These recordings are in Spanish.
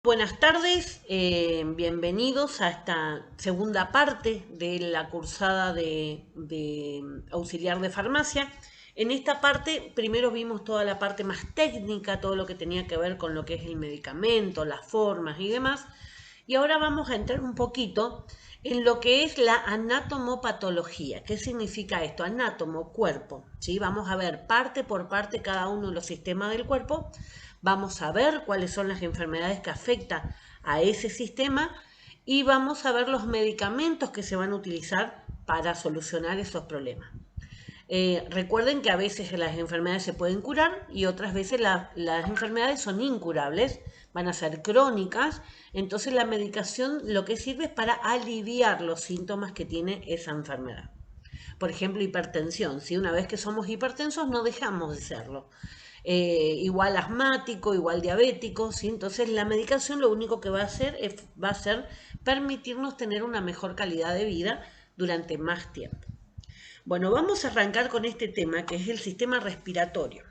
Buenas tardes, bienvenidos a esta segunda parte de la cursada de auxiliar de farmacia. En esta parte, primero vimos toda la parte más técnica, todo lo que tenía que ver con lo que es el medicamento, las formas y demás. Y ahora vamos a entrar un poquito en lo que es la anatomopatología. ¿Qué significa esto? Anátomo, cuerpo. ¿Sí? Vamos a ver parte por parte cada uno de los sistemas del cuerpo. Vamos a ver cuáles son las enfermedades que afectan a ese sistema y vamos a ver los medicamentos que se van a utilizar para solucionar esos problemas. Recuerden que a veces las enfermedades se pueden curar y otras veces las enfermedades son incurables, van a ser crónicas, entonces la medicación lo que sirve es para aliviar los síntomas que tiene esa enfermedad. Por ejemplo, hipertensión, si una vez que somos hipertensos no dejamos de serlo. Igual asmático, igual diabético, ¿sí? Entonces la medicación lo único que va a hacer va a ser permitirnos tener una mejor calidad de vida durante más tiempo. Bueno, vamos a arrancar con este tema que es el sistema respiratorio.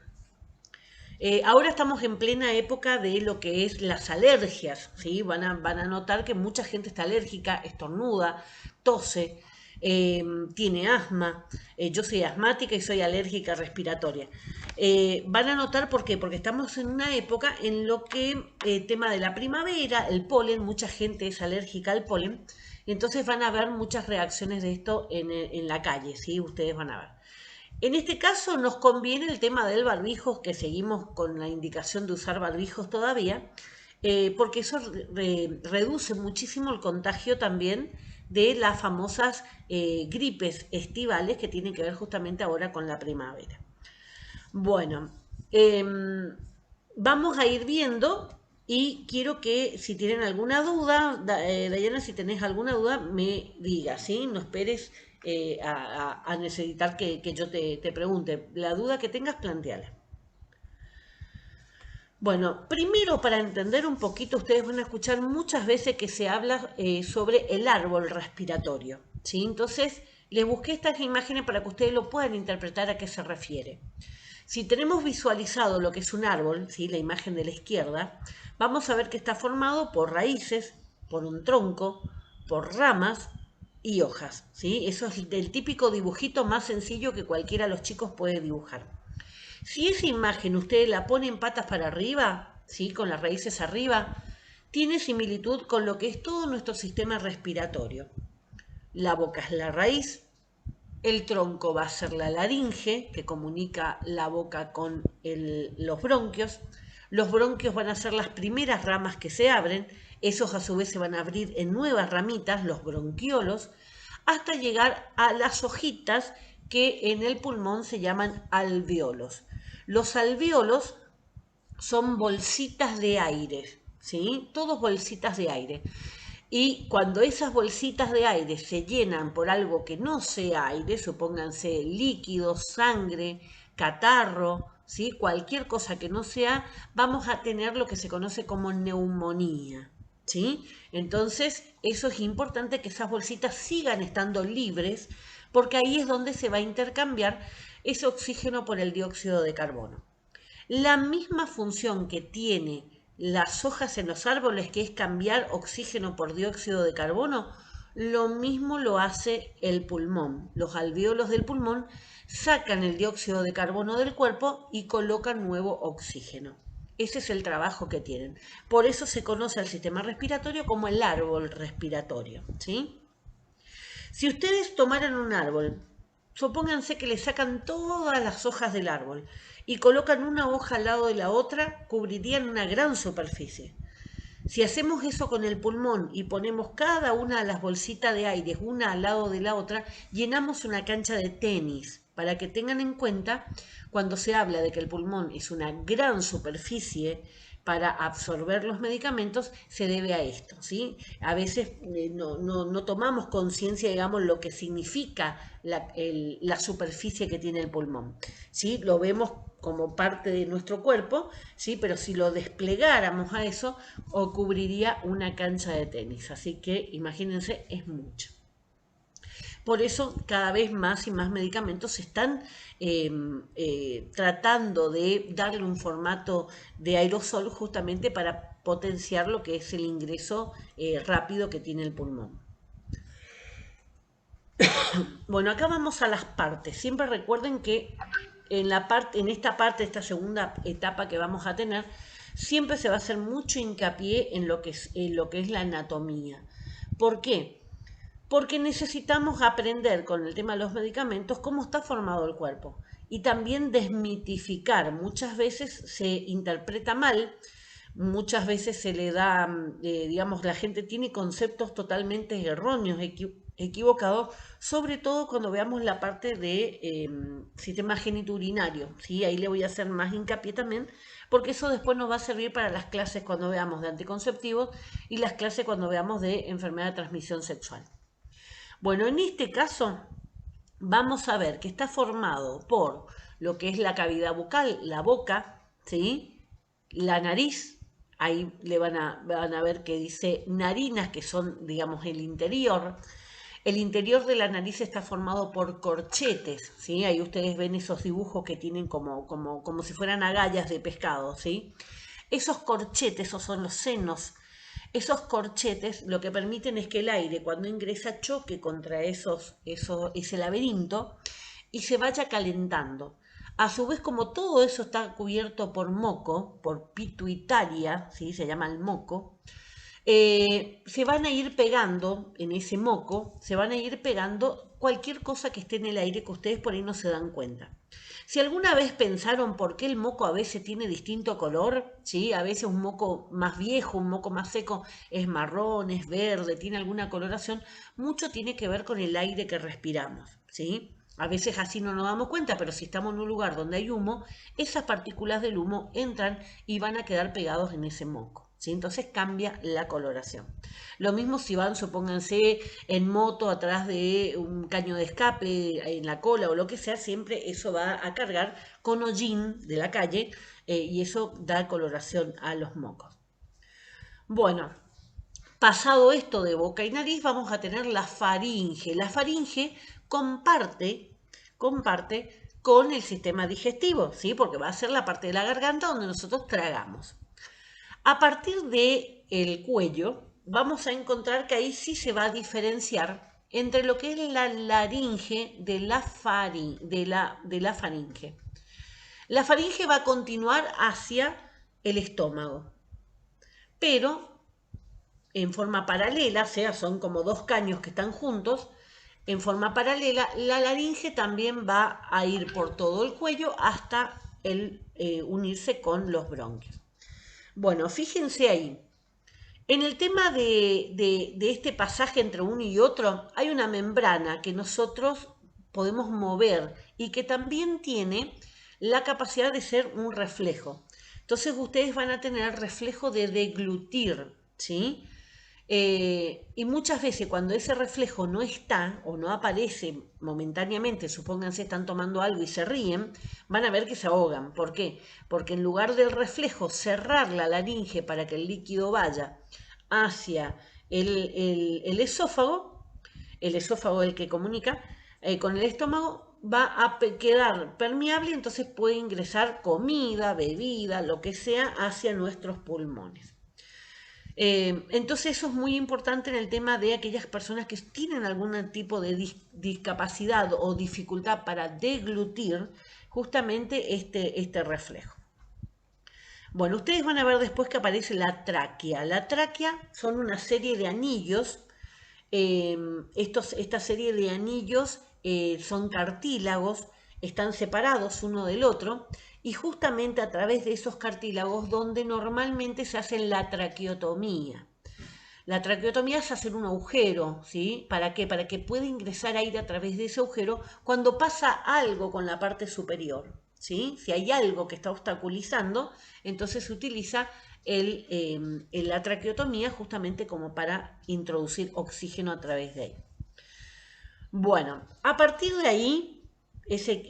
Ahora estamos en plena época de lo que es las alergias, ¿sí? Van a notar que mucha gente está alérgica, estornuda, tose, tiene asma. Yo soy asmática y soy alérgica respiratoria. Van a notar por qué, porque estamos en una época en lo que tema de la primavera, el polen, mucha gente es alérgica al polen, y entonces van a ver muchas reacciones de esto en la calle, ¿sí? Ustedes van a ver. En este caso nos conviene el tema del barbijo, que seguimos con la indicación de usar barbijos todavía, porque eso reduce muchísimo el contagio también de las famosas gripes estivales que tienen que ver justamente ahora con la primavera. Bueno, vamos a ir viendo y quiero que si tienen alguna duda, Dayana, si tenés alguna duda, me digas, ¿sí? No esperes a necesitar que yo te pregunte. La duda que tengas, planteala. Bueno, primero para entender un poquito, ustedes van a escuchar muchas veces que se habla sobre el árbol respiratorio, ¿sí? Entonces, les busqué estas imágenes para que ustedes lo puedan interpretar a qué se refiere. Si tenemos visualizado lo que es un árbol, ¿sí? La imagen de la izquierda, vamos a ver que está formado por raíces, por un tronco, por ramas y hojas, ¿sí? Eso es el típico dibujito más sencillo que cualquiera de los chicos puede dibujar. Si esa imagen ustedes la ponen patas para arriba, ¿sí? Con las raíces arriba, tiene similitud con lo que es todo nuestro sistema respiratorio. La boca es la raíz, el tronco va a ser la laringe, que comunica la boca con los bronquios. Los bronquios van a ser las primeras ramas que se abren. Esos a su vez se van a abrir en nuevas ramitas, los bronquiolos, hasta llegar a las hojitas que en el pulmón se llaman alveolos. Los alveolos son bolsitas de aire, ¿sí? Todos bolsitas de aire. Y cuando esas bolsitas de aire se llenan por algo que no sea aire, supónganse líquido, sangre, catarro, ¿sí? Cualquier cosa que no sea, vamos a tener lo que se conoce como neumonía, ¿sí? Entonces, eso es importante que esas bolsitas sigan estando libres, porque ahí es donde se va a intercambiar ese oxígeno por el dióxido de carbono. La misma función que tiene las hojas en los árboles, que es cambiar oxígeno por dióxido de carbono, lo mismo lo hace el pulmón. Los alvéolos del pulmón sacan el dióxido de carbono del cuerpo y colocan nuevo oxígeno. Ese es el trabajo que tienen. Por eso se conoce al sistema respiratorio como el árbol respiratorio, ¿sí? Si ustedes tomaran un árbol, supónganse que le sacan todas las hojas del árbol y colocan una hoja al lado de la otra, cubrirían una gran superficie. Si hacemos eso con el pulmón y ponemos cada una de las bolsitas de aire una al lado de la otra, llenamos una cancha de tenis. Para que tengan en cuenta, cuando se habla de que el pulmón es una gran superficie para absorber los medicamentos, se debe a esto, ¿sí? A veces no tomamos conciencia, digamos, lo que significa la superficie que tiene el pulmón, ¿sí? Lo vemos como parte de nuestro cuerpo, ¿sí? Pero si lo desplegáramos a eso, o cubriría una cancha de tenis. Así que imagínense, es mucho. Por eso cada vez más y más medicamentos se están tratando de darle un formato de aerosol justamente para potenciar lo que es el ingreso rápido que tiene el pulmón. Bueno, acá vamos a las partes. Siempre recuerden que en esta segunda etapa que vamos a tener, siempre se va a hacer mucho hincapié en lo que es la anatomía. ¿Por qué? Porque necesitamos aprender con el tema de los medicamentos cómo está formado el cuerpo y también desmitificar. Muchas veces se interpreta mal, muchas veces se le da, digamos, la gente tiene conceptos totalmente erróneos, equivocados, sobre todo cuando veamos la parte de sistema genitourinario, ¿sí? Ahí le voy a hacer más hincapié también, porque eso después nos va a servir para las clases cuando veamos de anticonceptivos y las clases cuando veamos de enfermedad de transmisión sexual. Bueno, en este caso vamos a ver que está formado por lo que es la cavidad bucal, la boca, ¿sí? La nariz, ahí van a ver que dice narinas, que son, digamos, el interior. El interior de la nariz está formado por corchetes, ¿sí? Ahí ustedes ven esos dibujos que tienen como si fueran agallas de pescado, ¿sí? Esos corchetes, esos son los senos. Esos corchetes lo que permiten es que el aire cuando ingresa choque contra ese laberinto y se vaya calentando. A su vez, como todo eso está cubierto por moco, por pituitaria, ¿sí? Se llama el moco, se van a ir pegando en ese moco, se van a ir pegando cualquier cosa que esté en el aire que ustedes por ahí no se dan cuenta. Si alguna vez pensaron por qué el moco a veces tiene distinto color, ¿sí? A veces un moco más viejo, un moco más seco es marrón, es verde, tiene alguna coloración, mucho tiene que ver con el aire que respiramos, ¿sí? A veces así no nos damos cuenta, pero si estamos en un lugar donde hay humo, esas partículas del humo entran y van a quedar pegados en ese moco. ¿Sí? Entonces cambia la coloración. Lo mismo si van, supónganse, en moto atrás de un caño de escape, en la cola o lo que sea, siempre eso va a cargar con hollín de la calle y eso da coloración a los mocos. Bueno, pasado esto de boca y nariz, vamos a tener la faringe. La faringe comparte con el sistema digestivo, ¿sí? Porque va a ser la parte de la garganta donde nosotros tragamos. A partir del cuello, vamos a encontrar que ahí sí se va a diferenciar entre lo que es la laringe de la faringe. La faringe va a continuar hacia el estómago, pero en forma paralela, o sea, son como dos caños que están juntos, en forma paralela, la laringe también va a ir por todo el cuello hasta unirse con los bronquios. Bueno, fíjense ahí. En el tema de este pasaje entre uno y otro, hay una membrana que nosotros podemos mover y que también tiene la capacidad de ser un reflejo. Entonces ustedes van a tener reflejo de deglutir, ¿sí? Y muchas veces cuando ese reflejo no está o no aparece momentáneamente, supónganse están tomando algo y se ríen, van a ver que se ahogan. ¿Por qué? Porque en lugar del reflejo cerrar la laringe para que el líquido vaya hacia el esófago el que comunica con el estómago, va a quedar permeable, entonces puede ingresar comida, bebida, lo que sea, hacia nuestros pulmones. Entonces eso es muy importante en el tema de aquellas personas que tienen algún tipo de discapacidad o dificultad para deglutir justamente este reflejo. Bueno, ustedes van a ver después que aparece la tráquea. La tráquea son una serie de anillos. Esta serie de anillos son cartílagos, están separados uno del otro y justamente a través de esos cartílagos donde normalmente se hace la traqueotomía. La traqueotomía es hacer un agujero, ¿sí? ¿Para qué? Para que pueda ingresar aire a través de ese agujero cuando pasa algo con la parte superior, ¿sí? Si hay algo que está obstaculizando, entonces se utiliza la traqueotomía justamente como para introducir oxígeno a través de ahí. Bueno, a partir de ahí, ese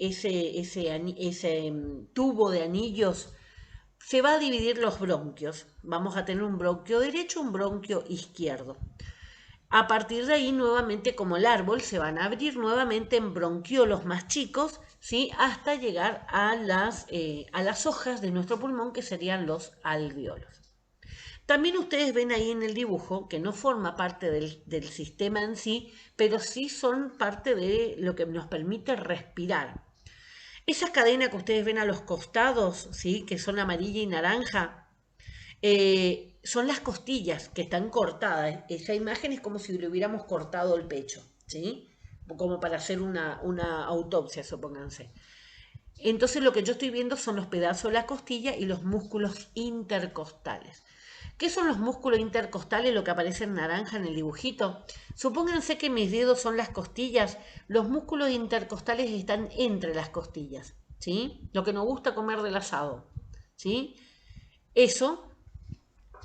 tubo de anillos se va a dividir los bronquios. Vamos a tener un bronquio derecho, un bronquio izquierdo. A partir de ahí, nuevamente, como el árbol, se van a abrir nuevamente en bronquiolos más chicos, ¿sí? Hasta llegar a las hojas de nuestro pulmón, que serían los alvéolos. También ustedes ven ahí en el dibujo que no forma parte del sistema en sí, pero sí son parte de lo que nos permite respirar. Esa cadena que ustedes ven a los costados, ¿sí? Que son amarilla y naranja, son las costillas que están cortadas. Esa imagen es como si le hubiéramos cortado el pecho, ¿sí? Como para hacer una autopsia, supónganse. Entonces lo que yo estoy viendo son los pedazos de la costilla y los músculos intercostales. ¿Qué son los músculos intercostales? Lo que aparece en naranja en el dibujito. Supónganse que mis dedos son las costillas. Los músculos intercostales están entre las costillas, ¿sí? Lo que nos gusta comer del asado, ¿sí? Eso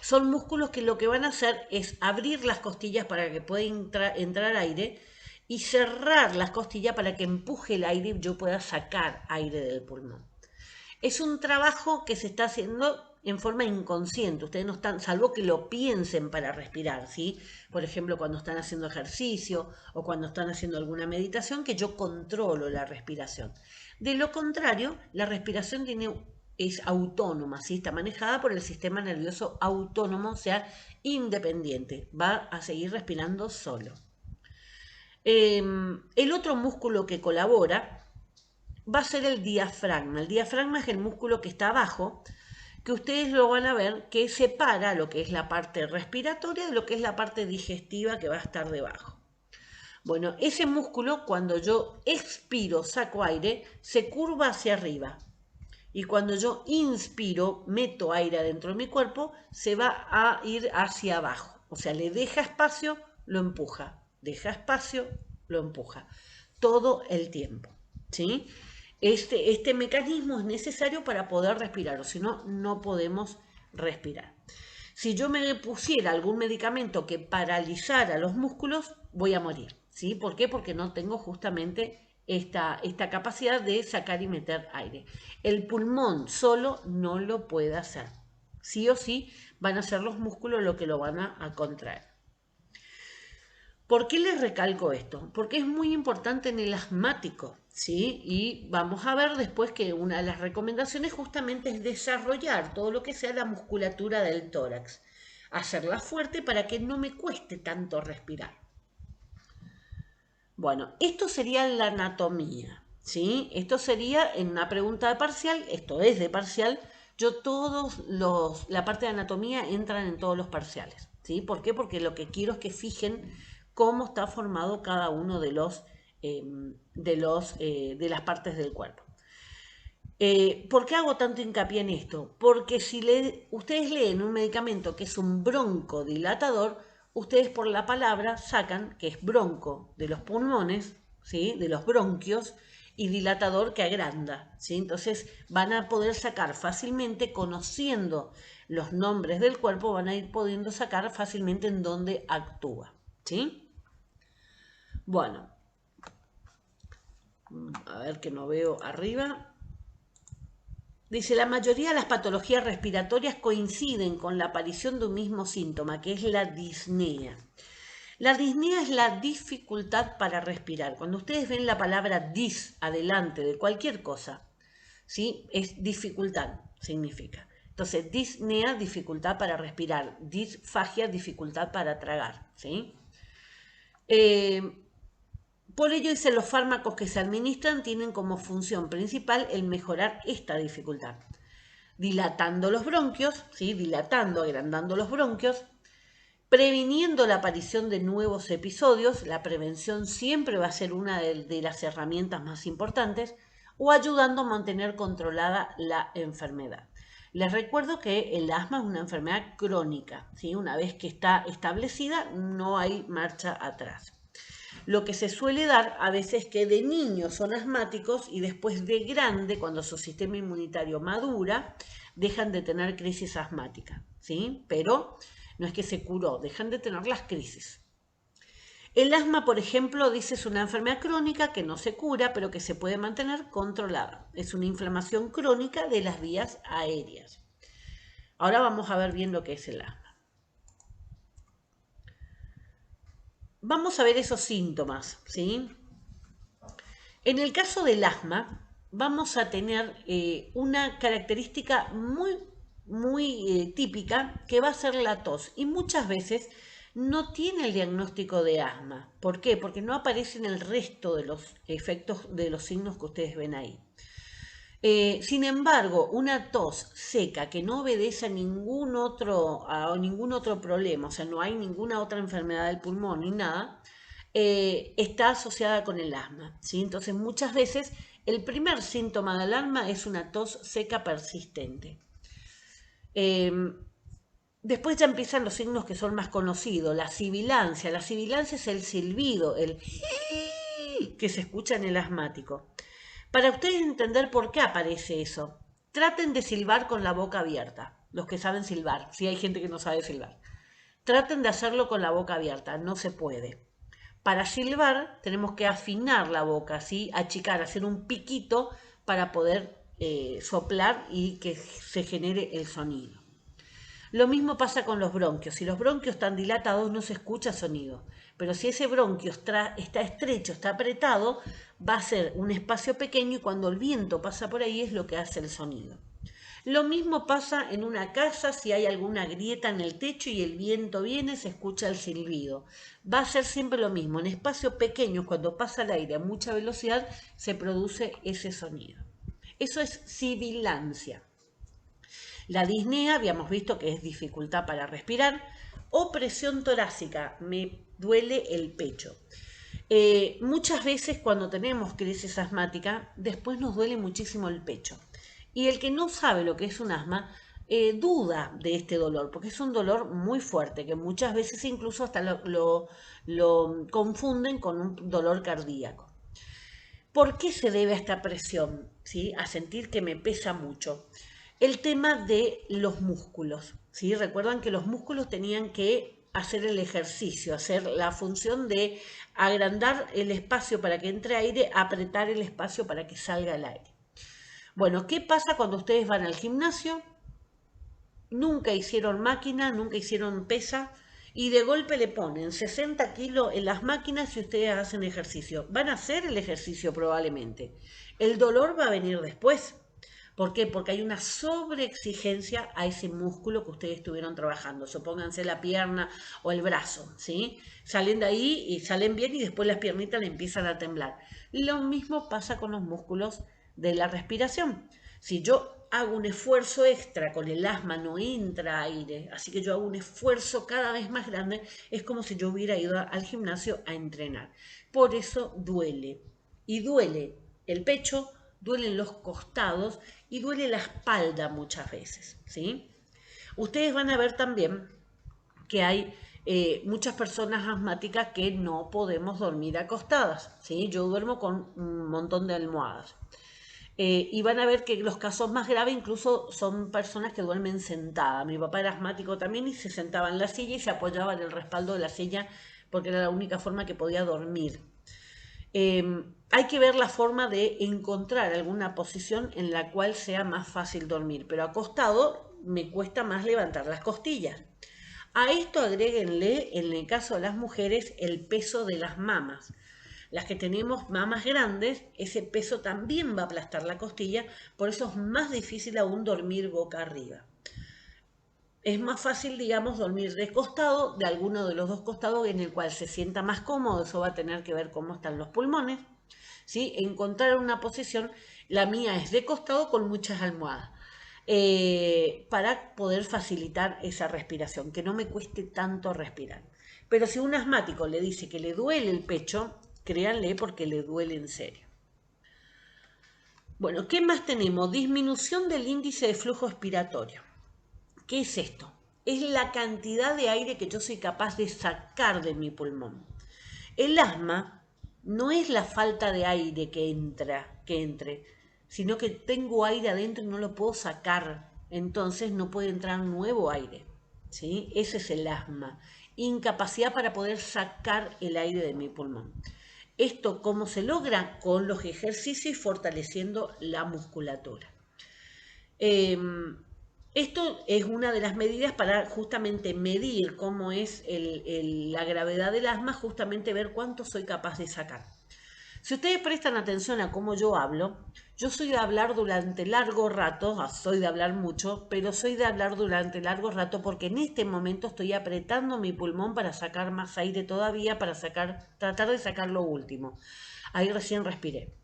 son músculos que lo que van a hacer es abrir las costillas para que pueda entrar aire y cerrar las costillas para que empuje el aire y yo pueda sacar aire del pulmón. Es un trabajo que se está haciendo en forma inconsciente. Ustedes no están, salvo que lo piensen para respirar, ¿sí? Por ejemplo, cuando están haciendo ejercicio o cuando están haciendo alguna meditación, que yo controlo la respiración. De lo contrario, la respiración es autónoma, ¿sí? Está manejada por el sistema nervioso autónomo, o sea, independiente. Va a seguir respirando solo. El otro músculo que colabora va a ser el diafragma. El diafragma es el músculo que está abajo, que ustedes lo van a ver, que separa lo que es la parte respiratoria de lo que es la parte digestiva que va a estar debajo. Bueno, ese músculo cuando yo expiro, saco aire, se curva hacia arriba. Y cuando yo inspiro, meto aire adentro de mi cuerpo, se va a ir hacia abajo. O sea, le deja espacio, lo empuja. Deja espacio, lo empuja. Todo el tiempo, ¿sí? Este mecanismo es necesario para poder respirar, o si no, no podemos respirar. Si yo me pusiera algún medicamento que paralizara los músculos, voy a morir, ¿sí? ¿Por qué? Porque no tengo justamente esta capacidad de sacar y meter aire. El pulmón solo no lo puede hacer. Sí o sí van a ser los músculos los que lo van a contraer. ¿Por qué les recalco esto? Porque es muy importante en el asmático, ¿sí? Y vamos a ver después que una de las recomendaciones justamente es desarrollar todo lo que sea la musculatura del tórax, hacerla fuerte para que no me cueste tanto respirar. Bueno, esto sería la anatomía, ¿sí? Esto sería en una pregunta de parcial, esto es de parcial, la parte de anatomía entran en todos los parciales, ¿sí? ¿Por qué? Porque lo que quiero es que fijen cómo está formado cada uno de las partes del cuerpo. ¿Por qué hago tanto hincapié en esto? Porque si ustedes leen un medicamento que es un broncodilatador, ustedes por la palabra sacan que es bronco de los pulmones, ¿sí? De los bronquios, y dilatador que agranda, ¿sí? Entonces van a poder sacar fácilmente, conociendo los nombres del cuerpo, van a ir pudiendo sacar fácilmente en dónde actúa, ¿sí? Bueno, a ver que no veo arriba. Dice, la mayoría de las patologías respiratorias coinciden con la aparición de un mismo síntoma, que es la disnea. La disnea es la dificultad para respirar. Cuando ustedes ven la palabra dis adelante de cualquier cosa, ¿sí? Es dificultad, significa. Entonces, disnea, dificultad para respirar. Disfagia, dificultad para tragar, ¿sí? Por ello, dice, los fármacos que se administran tienen como función principal el mejorar esta dificultad, dilatando los bronquios, ¿sí? Dilatando, agrandando los bronquios, previniendo la aparición de nuevos episodios. La prevención siempre va a ser una de las herramientas más importantes, o ayudando a mantener controlada la enfermedad. Les recuerdo que el asma es una enfermedad crónica, ¿sí? Una vez que está establecida, no hay marcha atrás. Lo que se suele dar a veces es que de niños son asmáticos y después de grande, cuando su sistema inmunitario madura, dejan de tener crisis asmáticas, ¿sí? Pero no es que se curó, dejan de tener las crisis. El asma, por ejemplo, dice es una enfermedad crónica que no se cura, pero que se puede mantener controlada. Es una inflamación crónica de las vías aéreas. Ahora vamos a ver bien lo que es el asma. Vamos a ver esos síntomas, ¿sí? En el caso del asma, vamos a tener una característica muy muy típica, que va a ser la tos. Y muchas veces no tiene el diagnóstico de asma. ¿Por qué? Porque no aparece en el resto de los efectos de los signos que ustedes ven ahí. Sin embargo, una tos seca que no obedece a ningún otro problema, o sea, no hay ninguna otra enfermedad del pulmón ni nada, está asociada con el asma, ¿sí? Entonces, muchas veces el primer síntoma del asma es una tos seca persistente. Eh, Después ya empiezan los signos que son más conocidos, la sibilancia. La sibilancia es el silbido, el que se escucha en el asmático. Para ustedes entender por qué aparece eso, traten de silbar con la boca abierta, los que saben silbar, si hay gente que no sabe silbar. Traten de hacerlo con la boca abierta, no se puede. Para silbar tenemos que afinar la boca, ¿sí? Achicar, hacer un piquito para poder soplar y que se genere el sonido. Lo mismo pasa con los bronquios. Si los bronquios están dilatados no se escucha sonido. Pero si ese bronquio está estrecho, está apretado, va a ser un espacio pequeño y cuando el viento pasa por ahí es lo que hace el sonido. Lo mismo pasa en una casa, si hay alguna grieta en el techo y el viento viene, se escucha el silbido. Va a ser siempre lo mismo. En espacios pequeños, cuando pasa el aire a mucha velocidad, se produce ese sonido. Eso es sibilancia. La disnea, habíamos visto que es dificultad para respirar, o presión torácica, me duele el pecho. Muchas veces cuando tenemos crisis asmática, después nos duele muchísimo el pecho. Y el que no sabe lo que es un asma, duda de este dolor, porque es un dolor muy fuerte, que muchas veces incluso hasta lo confunden con un dolor cardíaco. ¿Por qué se debe a esta presión? ¿Sí? A sentir que me pesa mucho. El tema de los músculos. ¿Sí? Recuerdan que los músculos tenían que hacer el ejercicio, hacer la función de agrandar el espacio para que entre aire, apretar el espacio para que salga el aire. Bueno, ¿qué pasa cuando ustedes van al gimnasio? Nunca hicieron máquina, nunca hicieron pesa y de golpe le ponen 60 kilos en las máquinas y ustedes hacen ejercicio. Van a hacer el ejercicio probablemente. El dolor va a venir después. ¿Por qué? Porque hay una sobreexigencia a ese músculo que ustedes estuvieron trabajando. Supónganse la pierna o el brazo, ¿sí? Salen de ahí y salen bien y después las piernitas le empiezan a temblar. Lo mismo pasa con los músculos de la respiración. Si yo hago un esfuerzo extra con el asma, no entra aire, así que yo hago un esfuerzo cada vez más grande, es como si yo hubiera ido al gimnasio a entrenar. Por eso duele. Y duele el pecho, duelen los costados y duele la espalda muchas veces, ¿sí? Ustedes van a ver también que hay muchas personas asmáticas que no podemos dormir acostadas, ¿sí? Yo duermo con un montón de almohadas. Y van a ver que los casos más graves incluso son personas que duermen sentadas. Mi papá era asmático también y se sentaba en la silla y se apoyaba en el respaldo de la silla porque era la única forma que podía dormir. Hay que ver la forma de encontrar alguna posición en la cual sea más fácil dormir, pero acostado me cuesta más levantar las costillas. A esto agréguenle, en el caso de las mujeres, el peso de las mamas. Las que tenemos mamas grandes, ese peso también va a aplastar la costilla, por eso es más difícil aún dormir boca arriba. Es más fácil, digamos, dormir de costado, de alguno de los dos costados, en el cual se sienta más cómodo, eso va a tener que ver cómo están los pulmones, ¿sí? Encontrar una posición, la mía es de costado con muchas almohadas, para poder facilitar esa respiración, que no me cueste tanto respirar. Pero si un asmático le dice que le duele el pecho, créanle porque le duele en serio. Bueno, ¿qué más tenemos? Disminución del índice de flujo expiratorio. ¿Qué es esto? Es la cantidad de aire que yo soy capaz de sacar de mi pulmón. El asma no es la falta de aire que entre, sino que tengo aire adentro y no lo puedo sacar. Entonces no puede entrar nuevo aire. ¿Sí? Ese es el asma. Incapacidad para poder sacar el aire de mi pulmón. Esto, ¿cómo se logra? Con los ejercicios y fortaleciendo la musculatura. Esto es una de las medidas para justamente medir cómo es la gravedad del asma, justamente ver cuánto soy capaz de sacar. Si ustedes prestan atención a cómo yo hablo, yo soy de hablar durante largo rato, soy de hablar mucho, pero soy de hablar durante largo rato porque en este momento estoy apretando mi pulmón para sacar más aire todavía, para tratar de sacar lo último. Ahí recién respiré.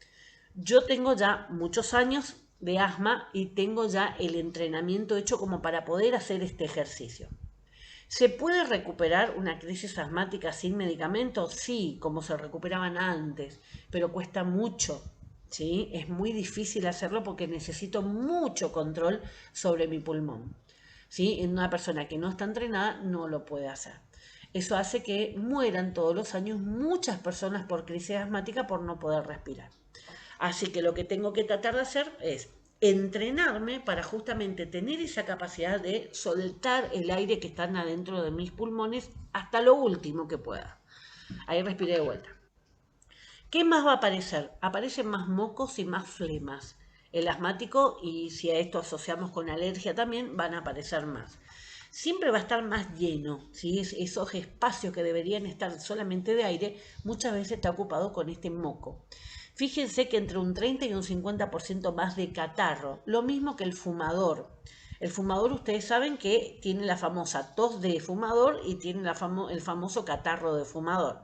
Yo tengo ya muchos años de asma y tengo ya el entrenamiento hecho como para poder hacer este ejercicio. ¿Se puede recuperar una crisis asmática sin medicamentos? Sí, como se recuperaban antes, pero cuesta mucho, ¿sí? Es muy difícil hacerlo porque necesito mucho control sobre mi pulmón, ¿sí? En una persona que no está entrenada no lo puede hacer. Eso hace que mueran todos los años muchas personas por crisis asmática por no poder respirar. Así que lo que tengo que tratar de hacer es entrenarme para justamente tener esa capacidad de soltar el aire que está adentro de mis pulmones hasta lo último que pueda. Ahí respiré de vuelta. ¿Qué más va a aparecer? Aparecen más mocos y más flemas. El asmático, y si a esto asociamos con alergia también, van a aparecer más. Siempre va a estar más lleno, ¿sí? Esos espacios que deberían estar solamente de aire, muchas veces está ocupado con este moco. Fíjense que entre un 30 y un 50% más de catarro, lo mismo que el fumador. El fumador, ustedes saben que tiene la famosa tos de fumador y tiene el famoso catarro de fumador.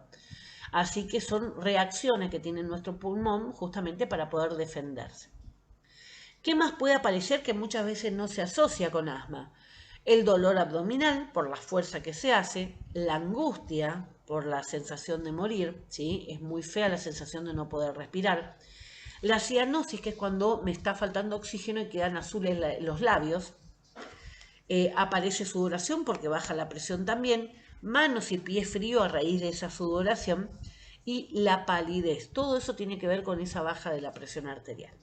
Así que son reacciones que tiene nuestro pulmón justamente para poder defenderse. ¿Qué más puede aparecer que muchas veces no se asocia con asma? El dolor abdominal por la fuerza que se hace, la angustia por la sensación de morir, ¿sí? Es muy fea la sensación de no poder respirar. La cianosis, que es cuando me está faltando oxígeno y quedan azules los labios. Aparece sudoración porque baja la presión también, manos y pies fríos a raíz de esa sudoración y la palidez. Todo eso tiene que ver con esa baja de la presión arterial.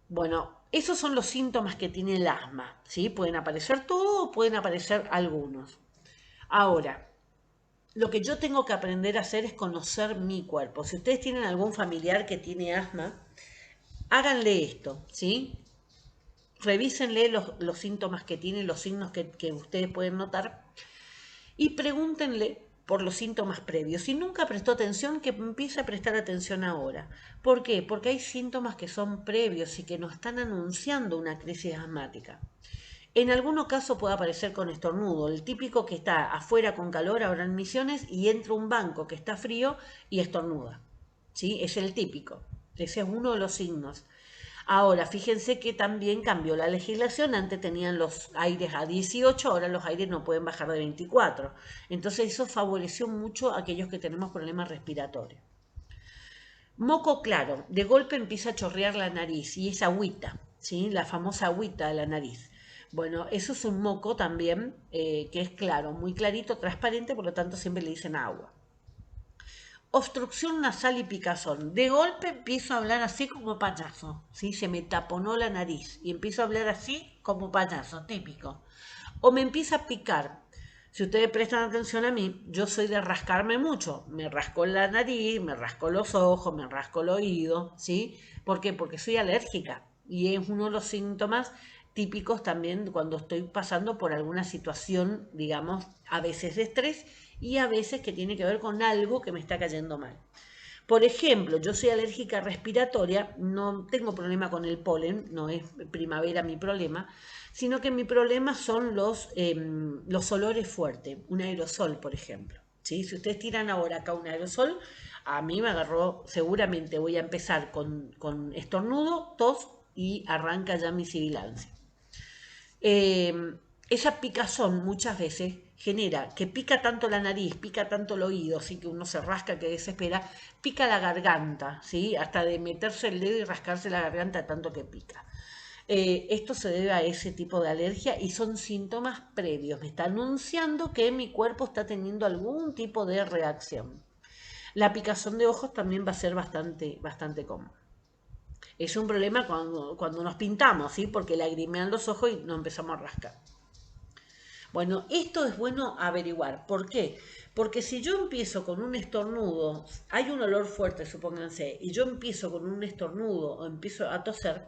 Bueno, esos son los síntomas que tiene el asma, ¿sí? Pueden aparecer todos o pueden aparecer algunos. Ahora, lo que yo tengo que aprender a hacer es conocer mi cuerpo. Si ustedes tienen algún familiar que tiene asma, háganle esto, ¿sí? Revísenle los síntomas que tiene, los signos que ustedes pueden notar y pregúntenle por los síntomas previos. Si nunca prestó atención, que empiece a prestar atención ahora. ¿Por qué? Porque hay síntomas que son previos y que nos están anunciando una crisis asmática. En algunos casos puede aparecer con estornudo, el típico que está afuera con calor ahora en Misiones y entra un banco que está frío y estornuda. ¿Sí? Es el típico. Ese es uno de los signos. Ahora, fíjense que también cambió la legislación. Antes tenían los aires a 18, ahora los aires no pueden bajar de 24. Entonces eso favoreció mucho a aquellos que tenemos problemas respiratorios. Moco claro, de golpe empieza a chorrear la nariz y es agüita, ¿sí? La famosa agüita de la nariz. Bueno, eso es un moco también que es claro, muy clarito, transparente, por lo tanto siempre le dicen agua. Obstrucción nasal y picazón. De golpe empiezo a hablar así como payaso, ¿sí? Se me taponó la nariz y empiezo a hablar así como payaso, típico. O me empieza a picar. Si ustedes prestan atención a mí, yo soy de rascarme mucho. Me rasco la nariz, me rasco los ojos, me rasco el oído, ¿sí? ¿Por qué? Porque soy alérgica y es uno de los síntomas típicos también cuando estoy pasando por alguna situación, digamos, a veces de estrés y a veces que tiene que ver con algo que me está cayendo mal. Por ejemplo, yo soy alérgica respiratoria, no tengo problema con el polen, no es primavera mi problema, sino que mi problema son los olores fuertes, un aerosol, por ejemplo. ¿Sí? Si ustedes tiran ahora acá un aerosol, a mí me agarró, seguramente voy a empezar con estornudo, tos y arranca ya mi sibilancia. Esa picazón muchas veces genera que pica tanto la nariz, pica tanto el oído, así que uno se rasca, que desespera, pica la garganta, ¿sí? Hasta de meterse el dedo y rascarse la garganta tanto que pica. Esto se debe a ese tipo de alergia y son síntomas previos. Me está anunciando que mi cuerpo está teniendo algún tipo de reacción. La picazón de ojos también va a ser bastante común. Es un problema cuando nos pintamos, ¿sí? Porque lagrimean los ojos y nos empezamos a rascar. Bueno, esto es bueno averiguar. ¿Por qué? Porque si yo empiezo con un estornudo, hay un olor fuerte, supónganse, y yo empiezo con un estornudo o empiezo a toser,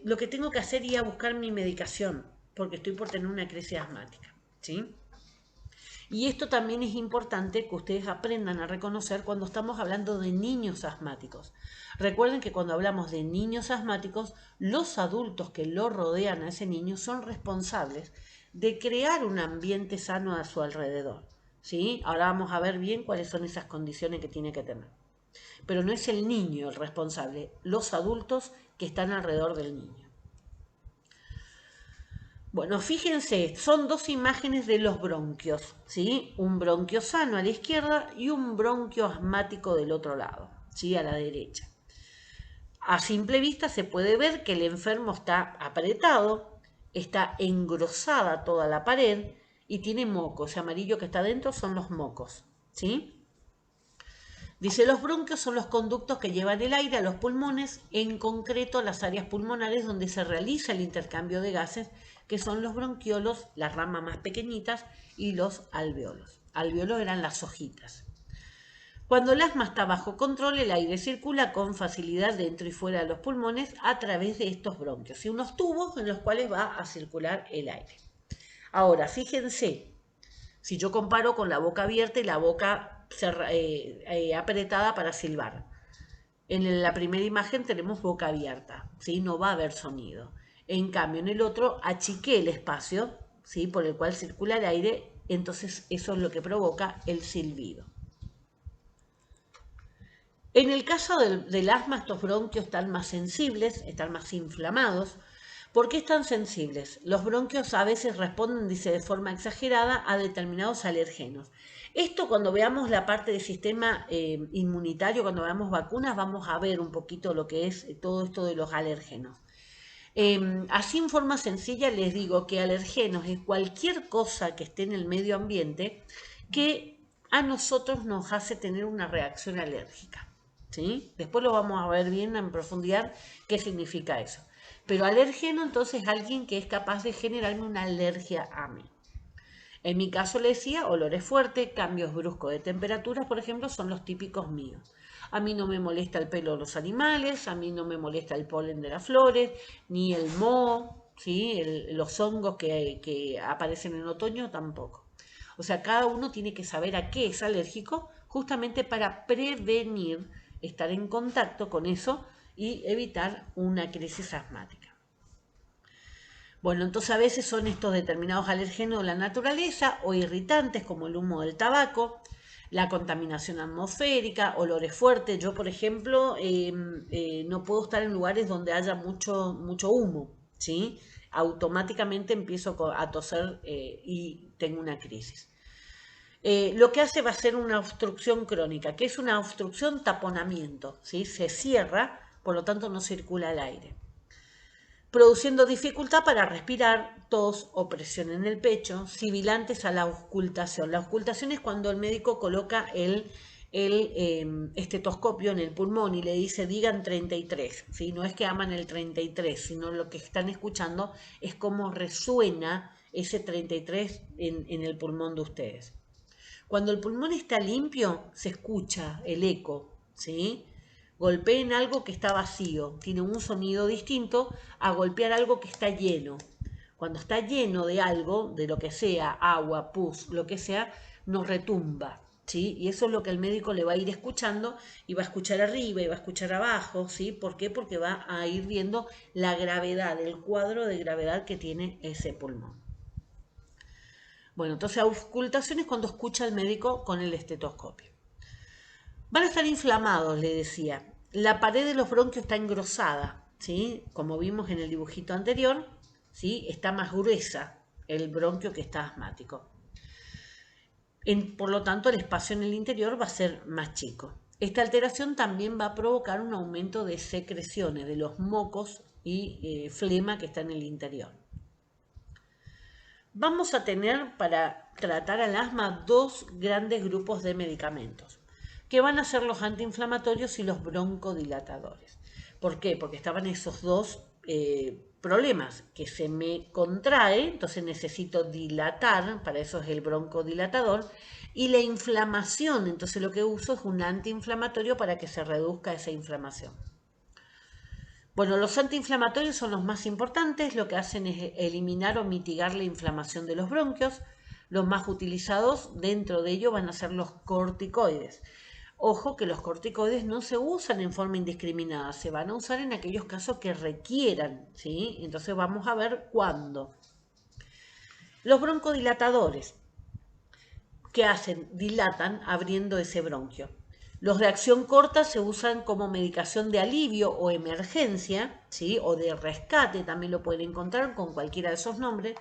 lo que tengo que hacer es ir a buscar mi medicación, porque estoy por tener una crisis asmática, ¿sí? Y esto también es importante que ustedes aprendan a reconocer cuando estamos hablando de niños asmáticos. Recuerden que cuando hablamos de niños asmáticos, los adultos que lo rodean a ese niño son responsables de crear un ambiente sano a su alrededor. ¿Sí? Ahora vamos a ver bien cuáles son esas condiciones que tiene que tener. Pero no es el niño el responsable, los adultos que están alrededor del niño. Bueno, fíjense, son dos imágenes de los bronquios, ¿sí? Un bronquio sano a la izquierda y un bronquio asmático del otro lado, ¿sí? A la derecha. A simple vista se puede ver que el enfermo está apretado, está engrosada toda la pared y tiene mocos. Ese amarillo que está adentro son los mocos, ¿sí? Dice, los bronquios son los conductos que llevan el aire a los pulmones, en concreto las áreas pulmonares donde se realiza el intercambio de gases, que son los bronquiolos, las ramas más pequeñitas, y los alveolos. Alveolos eran las hojitas. Cuando el asma está bajo control, el aire circula con facilidad dentro y fuera de los pulmones a través de estos bronquios y unos tubos en los cuales va a circular el aire. Ahora, fíjense, si yo comparo con la boca abierta y la boca apretada para silbar. En la primera imagen tenemos boca abierta, ¿sí? No va a haber sonido. En cambio, en el otro achiqué el espacio, ¿sí? Por el cual circula el aire, entonces eso es lo que provoca el silbido. En el caso del asma, estos bronquios están más sensibles, están más inflamados. ¿Por qué están sensibles? Los bronquios a veces responden, dice, de forma exagerada a determinados alergenos. Esto cuando veamos la parte del sistema inmunitario, cuando veamos vacunas, vamos a ver un poquito lo que es todo esto de los alérgenos. Así en forma sencilla les digo que alergenos es cualquier cosa que esté en el medio ambiente que a nosotros nos hace tener una reacción alérgica. ¿Sí? Después lo vamos a ver bien en profundidad qué significa eso. Pero alérgeno entonces es alguien que es capaz de generarme una alergia a mí. En mi caso le decía, olores fuertes, cambios bruscos de temperatura, por ejemplo, son los típicos míos. A mí no me molesta el pelo de los animales, a mí no me molesta el polen de las flores, ni el moho, ¿sí? Los hongos que aparecen en otoño tampoco. O sea, cada uno tiene que saber a qué es alérgico justamente para prevenir estar en contacto con eso y evitar una crisis asmática. Bueno, entonces a veces son estos determinados alérgenos de la naturaleza o irritantes como el humo del tabaco, la contaminación atmosférica, olores fuertes. Yo, por ejemplo, no puedo estar en lugares donde haya mucho humo, ¿sí? Automáticamente empiezo a toser y tengo una crisis. Lo que hace va a ser una obstrucción crónica, que es una obstrucción taponamiento, ¿sí? Se cierra, por lo tanto no circula el aire, produciendo dificultad para respirar, tos o presión en el pecho, sibilantes a la auscultación. La auscultación es cuando el médico coloca el estetoscopio en el pulmón y le dice digan 33, ¿sí? No es que aman el 33, sino lo que están escuchando es cómo resuena ese 33 en el pulmón de ustedes. Cuando el pulmón está limpio, se escucha el eco, ¿sí? Golpeen algo que está vacío, tiene un sonido distinto a golpear algo que está lleno. Cuando está lleno de algo, de lo que sea, agua, pus, lo que sea, nos retumba, ¿sí? Y eso es lo que el médico le va a ir escuchando y va a escuchar arriba y va a escuchar abajo, ¿sí? ¿Por qué? Porque va a ir viendo la gravedad, el cuadro de gravedad que tiene ese pulmón. Bueno, entonces auscultación es cuando escucha el médico con el estetoscopio. Van a estar inflamados, le decía. La pared de los bronquios está engrosada, ¿sí? Como vimos en el dibujito anterior, ¿sí? Está más gruesa el bronquio que está asmático. Por lo tanto, el espacio en el interior va a ser más chico. Esta alteración también va a provocar un aumento de secreciones de los mocos y flema que está en el interior. Vamos a tener para tratar al asma dos grandes grupos de medicamentos, que van a ser los antiinflamatorios y los broncodilatadores. ¿Por qué? Porque estaban esos dos problemas, que se me contrae, entonces necesito dilatar, para eso es el broncodilatador, y la inflamación, entonces lo que uso es un antiinflamatorio para que se reduzca esa inflamación. Bueno, los antiinflamatorios son los más importantes, lo que hacen es eliminar o mitigar la inflamación de los bronquios, Los más utilizados dentro de ello van a ser los corticoides. Ojo que los corticoides no se usan en forma indiscriminada, se van a usar en aquellos casos que requieran, ¿sí? Entonces vamos a ver cuándo. Los broncodilatadores, ¿qué hacen? Dilatan abriendo ese bronquio. Los de acción corta se usan como medicación de alivio o emergencia, ¿sí? O de rescate, también lo pueden encontrar con cualquiera de esos nombres.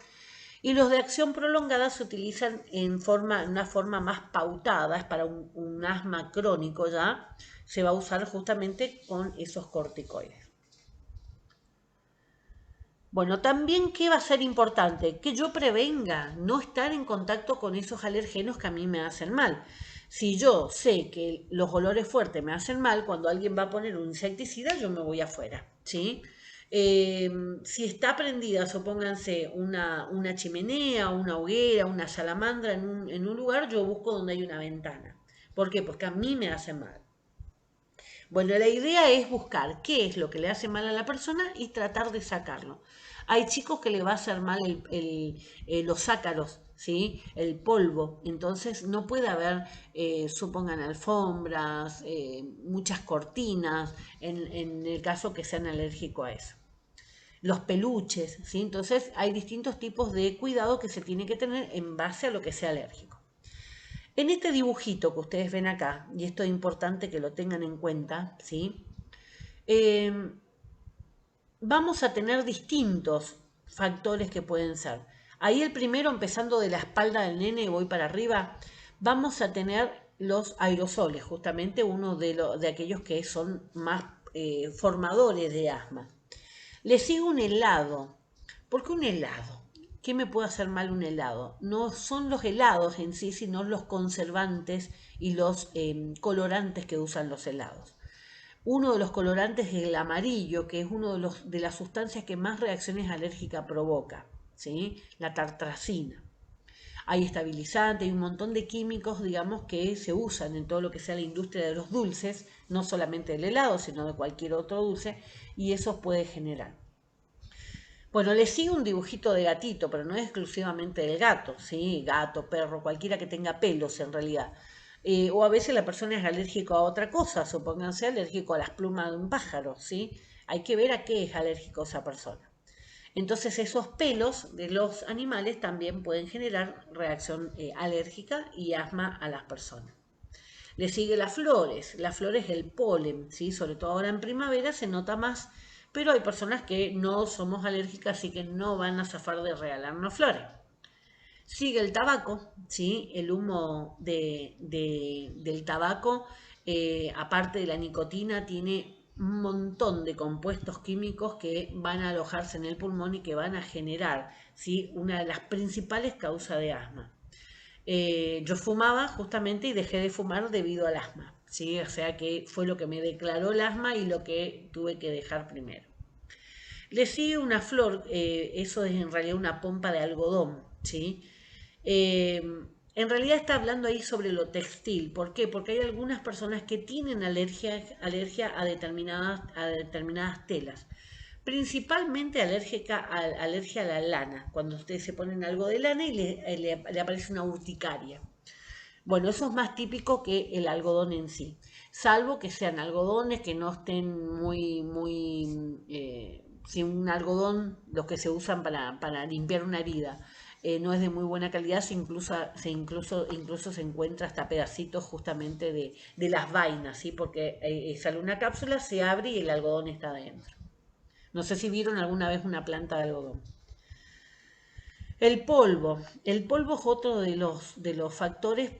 Y los de acción prolongada se utilizan en una forma más pautada, es para un asma crónico ya, se va a usar justamente con esos corticoides. Bueno, también, ¿qué va a ser importante? Que yo prevenga, no estar en contacto con esos alergenos que a mí me hacen mal. Si yo sé que los olores fuertes me hacen mal, cuando alguien va a poner un insecticida, yo me voy afuera, ¿sí? Si está prendida, supónganse, una chimenea, una hoguera, una salamandra en un lugar, yo busco donde hay una ventana. ¿Por qué? Porque a mí me hace mal. Bueno, la idea es buscar qué es lo que le hace mal a la persona y tratar de sacarlo. Hay chicos que le va a hacer mal los ácaros, ¿sí? El polvo. Entonces no puede haber, supongan, alfombras, muchas cortinas, en el caso que sean alérgicos a eso. Los peluches, ¿sí? Entonces hay distintos tipos de cuidado que se tiene que tener en base a lo que sea alérgico. En este dibujito que ustedes ven acá, y esto es importante que lo tengan en cuenta, ¿sí? Eh, Vamos a tener distintos factores que pueden ser. Ahí el primero, empezando de la espalda del nene y voy para arriba, vamos a tener los aerosoles, justamente uno de aquellos que son más formadores de asma. Le sigue un helado. ¿Por qué un helado? ¿Qué me puede hacer mal un helado? No son los helados en sí, sino los conservantes y los colorantes que usan los helados. Uno de los colorantes es el amarillo, que es uno de las sustancias que más reacciones alérgicas provoca, ¿sí? La tartrazina. Hay estabilizantes y un montón de químicos, digamos, que se usan en todo lo que sea la industria de los dulces, no solamente del helado, sino de cualquier otro dulce, y eso puede generar. Bueno, le sigue un dibujito de gatito, pero no es exclusivamente del gato, ¿sí? Gato, perro, cualquiera que tenga pelos en realidad. O a veces la persona es alérgico a otra cosa, supónganse alérgico a las plumas de un pájaro, ¿sí? Hay que ver a qué es alérgico esa persona. Entonces esos pelos de los animales también pueden generar reacción alérgica y asma a las personas. Le sigue las flores el polen, ¿sí? Sobre todo ahora en primavera se nota más, pero hay personas que no somos alérgicas, así que no van a zafar de regalarnos flores. Sigue el tabaco, ¿sí? El humo del tabaco, aparte de la nicotina, tiene un montón de compuestos químicos que van a alojarse en el pulmón y que van a generar, ¿sí? Una de las principales causas de asma. Yo fumaba justamente y dejé de fumar debido al asma, ¿sí? O sea que fue lo que me declaró el asma y lo que tuve que dejar primero. Le sigue una flor, eso es en realidad una pompa de algodón, ¿sí? Eh, en realidad está hablando ahí sobre lo textil. ¿Por qué? Porque hay algunas personas que tienen alergia a determinadas telas. Principalmente alergia a la lana, cuando ustedes se ponen algo de lana y le aparece una urticaria. Bueno, eso es más típico que el algodón en sí, salvo que sean algodones que no estén si un algodón, los que se usan para limpiar una herida, no es de muy buena calidad, incluso se encuentra hasta pedacitos justamente de las vainas, ¿sí? Porque sale una cápsula, se abre y el algodón está adentro. No sé si vieron alguna vez una planta de algodón. El polvo es otro de los factores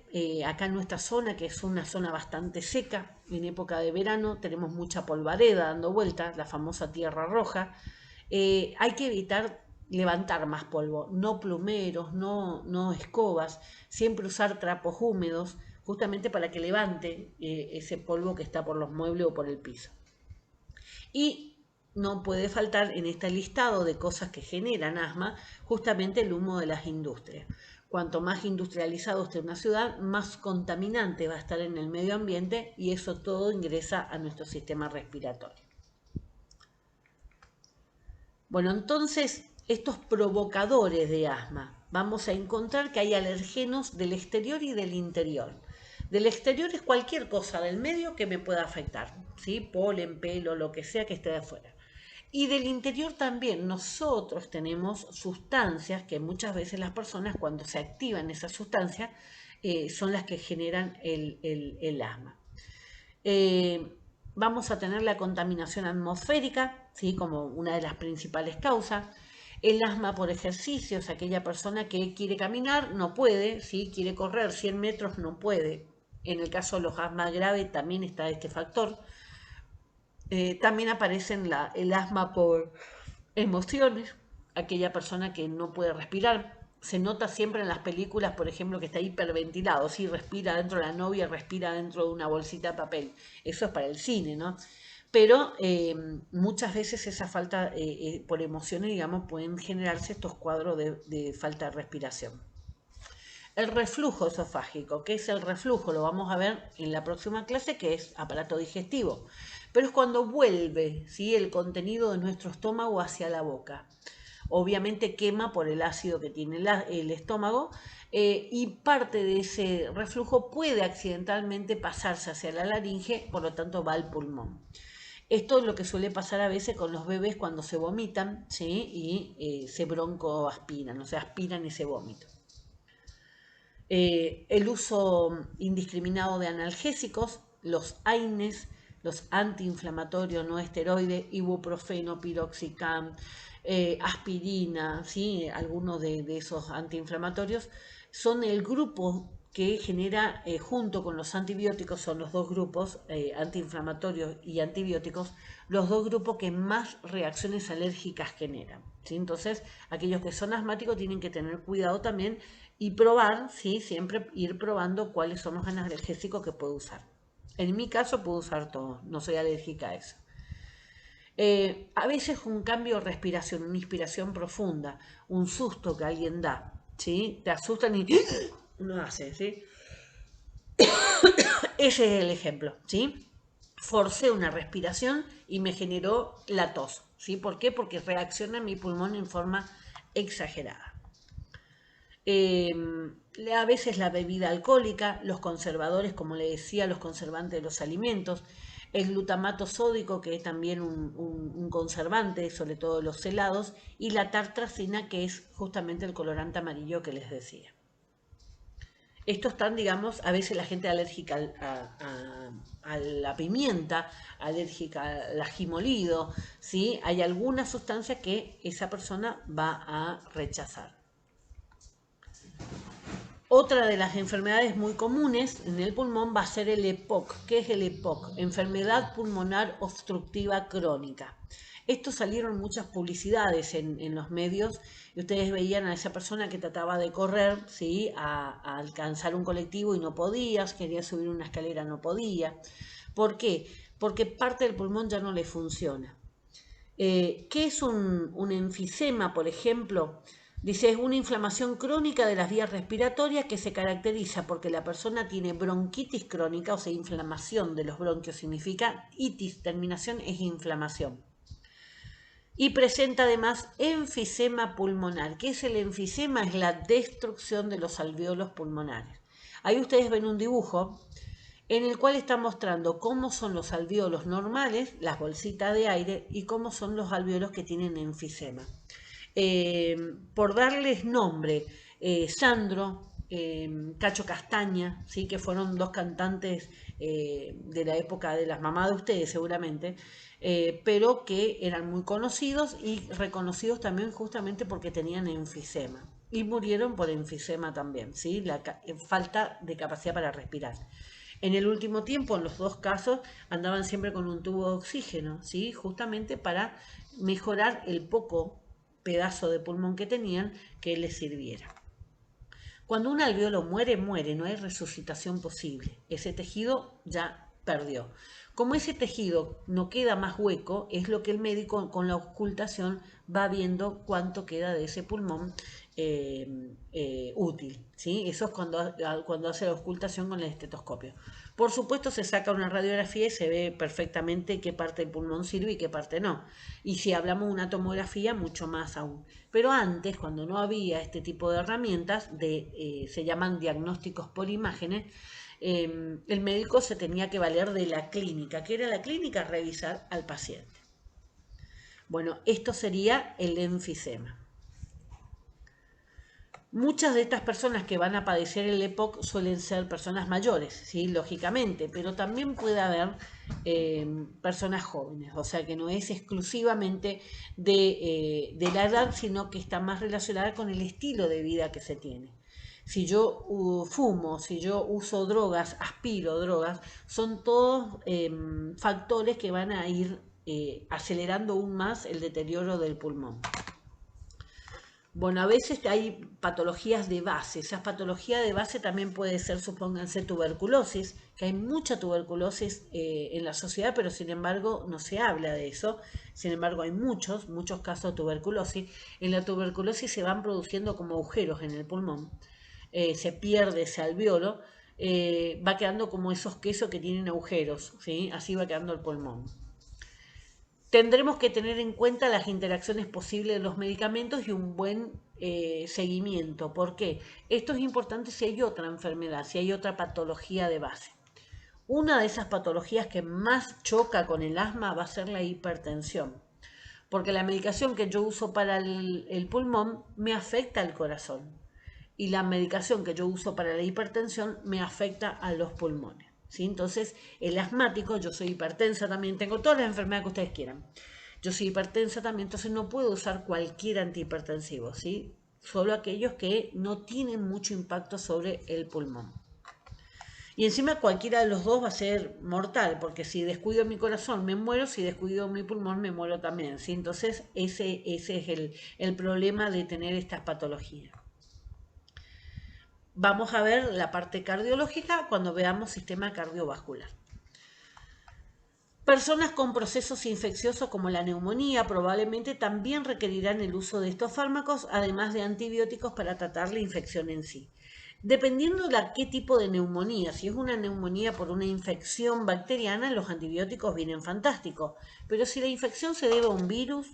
acá en nuestra zona, que es una zona bastante seca. En época de verano tenemos mucha polvareda dando vueltas, la famosa tierra roja. Hay que evitar levantar más polvo, no plumeros, no escobas, siempre usar trapos húmedos, justamente para que levante ese polvo que está por los muebles o por el piso. Y no puede faltar en este listado de cosas que generan asma justamente el humo de las industrias. Cuanto más industrializado esté una ciudad, más contaminante va a estar en el medio ambiente y eso todo ingresa a nuestro sistema respiratorio. Bueno, entonces, estos provocadores de asma, vamos a encontrar que hay alergenos del exterior y del interior. Del exterior es cualquier cosa del medio que me pueda afectar, ¿sí? Polen, pelo, lo que sea que esté de afuera. Y del interior también nosotros tenemos sustancias que muchas veces las personas cuando se activan esas sustancias son las que generan el asma. Vamos a tener la contaminación atmosférica, ¿sí? Como una de las principales causas. El asma por ejercicios, aquella persona que quiere caminar no puede, ¿sí? Quiere correr 100 metros no puede. En el caso de los asmas graves también está este factor. También aparece el asma por emociones, aquella persona que no puede respirar. Se nota siempre en las películas, por ejemplo, que está hiperventilado, si respira dentro de la novia, respira dentro de una bolsita de papel. Eso es para el cine, ¿no? Pero muchas veces esa falta por emociones, digamos, pueden generarse estos cuadros de falta de respiración. El reflujo esofágico. ¿Qué es el reflujo? Lo vamos a ver en la próxima clase, que es aparato digestivo. Pero es cuando vuelve, ¿sí?, el contenido de nuestro estómago hacia la boca. Obviamente quema por el ácido que tiene el estómago y parte de ese reflujo puede accidentalmente pasarse hacia la laringe, por lo tanto va al pulmón. Esto es lo que suele pasar a veces con los bebés cuando se vomitan, ¿sí?, y se broncoaspiran, o sea, aspiran ese vómito. El uso indiscriminado de analgésicos, los AINES, los antiinflamatorios no esteroides, ibuprofeno, piroxicam, aspirina, ¿sí? Algunos de esos antiinflamatorios, son el grupo que genera, junto con los antibióticos, son los dos grupos, antiinflamatorios y antibióticos, los dos grupos que más reacciones alérgicas generan, ¿sí? Entonces, aquellos que son asmáticos tienen que tener cuidado también y probar, ¿sí?, siempre ir probando cuáles son los analgésicos que puedo usar. En mi caso puedo usar todo, no soy alérgica a eso. A veces un cambio de respiración, una inspiración profunda, un susto que alguien da, ¿sí? Te asustan y uno hace, ¿sí? Ese es el ejemplo, ¿sí? Forcé una respiración y me generó la tos, ¿sí? ¿Por qué? Porque reacciona mi pulmón en forma exagerada. A veces la bebida alcohólica, los conservadores, como le decía, los conservantes de los alimentos, el glutamato sódico, que es también un conservante, sobre todo de los helados, y la tartracina, que es justamente el colorante amarillo que les decía. Estos están, digamos, a veces la gente alérgica a la pimienta, alérgica al ají molido, ¿sí? Hay alguna sustancia que esa persona va a rechazar. Otra de las enfermedades muy comunes en el pulmón va a ser el EPOC. ¿Qué es el EPOC? Enfermedad pulmonar obstructiva crónica. Esto salieron muchas publicidades en los medios y ustedes veían a esa persona que trataba de correr, ¿sí?, a alcanzar un colectivo y no podía, quería subir una escalera, no podía. ¿Por qué? Porque parte del pulmón ya no le funciona. ¿Qué es un enfisema, por ejemplo? Dice, es una inflamación crónica de las vías respiratorias que se caracteriza porque la persona tiene bronquitis crónica, o sea, inflamación de los bronquios significa itis, terminación es inflamación. Y presenta además enfisema pulmonar. ¿Qué es el enfisema? Es la destrucción de los alvéolos pulmonares. Ahí ustedes ven un dibujo en el cual está mostrando cómo son los alvéolos normales, las bolsitas de aire, y cómo son los alvéolos que tienen enfisema. Por darles nombre, Sandro, Cacho Castaña, ¿sí?, que fueron dos cantantes de la época de las mamás de ustedes seguramente, pero que eran muy conocidos y reconocidos también justamente porque tenían enfisema. Y murieron por enfisema también, ¿sí?, la falta de capacidad para respirar. En el último tiempo, en los dos casos, andaban siempre con un tubo de oxígeno, ¿sí?, justamente para mejorar el poco pedazo de pulmón que tenían que les sirviera. Cuando un alvéolo muere, muere, no hay resucitación posible. Ese tejido ya perdió. Como ese tejido no queda más hueco, es lo que el médico con la ocultación va viendo cuánto queda de ese pulmón útil, ¿sí? Eso es cuando hace la auscultación con el estetoscopio. Por supuesto, se saca una radiografía y se ve perfectamente qué parte del pulmón sirve y qué parte no. Y si hablamos de una tomografía, mucho más aún. Pero antes, cuando no había este tipo de herramientas, se llaman diagnósticos por imágenes, el médico se tenía que valer de la clínica. ¿Qué era la clínica? Revisar al paciente. Bueno, esto sería el enfisema. Muchas de estas personas que van a padecer el EPOC suelen ser personas mayores, ¿sí? Lógicamente, pero también puede haber personas jóvenes, o sea que no es exclusivamente de la edad, sino que está más relacionada con el estilo de vida que se tiene. Si yo fumo, si yo uso drogas, aspiro drogas, son todos factores que van a ir acelerando aún más el deterioro del pulmón. Bueno, a veces hay patologías de base. Esas patologías de base también puede ser, supónganse, tuberculosis, que hay mucha tuberculosis en la sociedad, pero sin embargo no se habla de eso. Sin embargo, hay muchos casos de tuberculosis. En la tuberculosis se van produciendo como agujeros en el pulmón. Se pierde ese alveolo, va quedando como esos quesos que tienen agujeros, ¿sí? Así va quedando el pulmón. Tendremos que tener en cuenta las interacciones posibles de los medicamentos y un buen seguimiento. ¿Por qué? Esto es importante si hay otra enfermedad, si hay otra patología de base. Una de esas patologías que más choca con el asma va a ser la hipertensión, porque la medicación que yo uso para el pulmón me afecta al corazón y la medicación que yo uso para la hipertensión me afecta a los pulmones. ¿Sí? Entonces, el asmático, yo soy hipertensa también, tengo todas las enfermedades que ustedes quieran. Yo soy hipertensa también, entonces no puedo usar cualquier antihipertensivo, ¿sí? Solo aquellos que no tienen mucho impacto sobre el pulmón. Y encima cualquiera de los dos va a ser mortal, porque si descuido mi corazón me muero, si descuido mi pulmón me muero también, ¿sí? Entonces ese es el problema de tener estas patologías. Vamos a ver la parte cardiológica cuando veamos sistema cardiovascular. Personas con procesos infecciosos como la neumonía probablemente también requerirán el uso de estos fármacos, además de antibióticos para tratar la infección en sí. Dependiendo de qué tipo de neumonía, si es una neumonía por una infección bacteriana, los antibióticos vienen fantásticos. Pero si la infección se debe a un virus,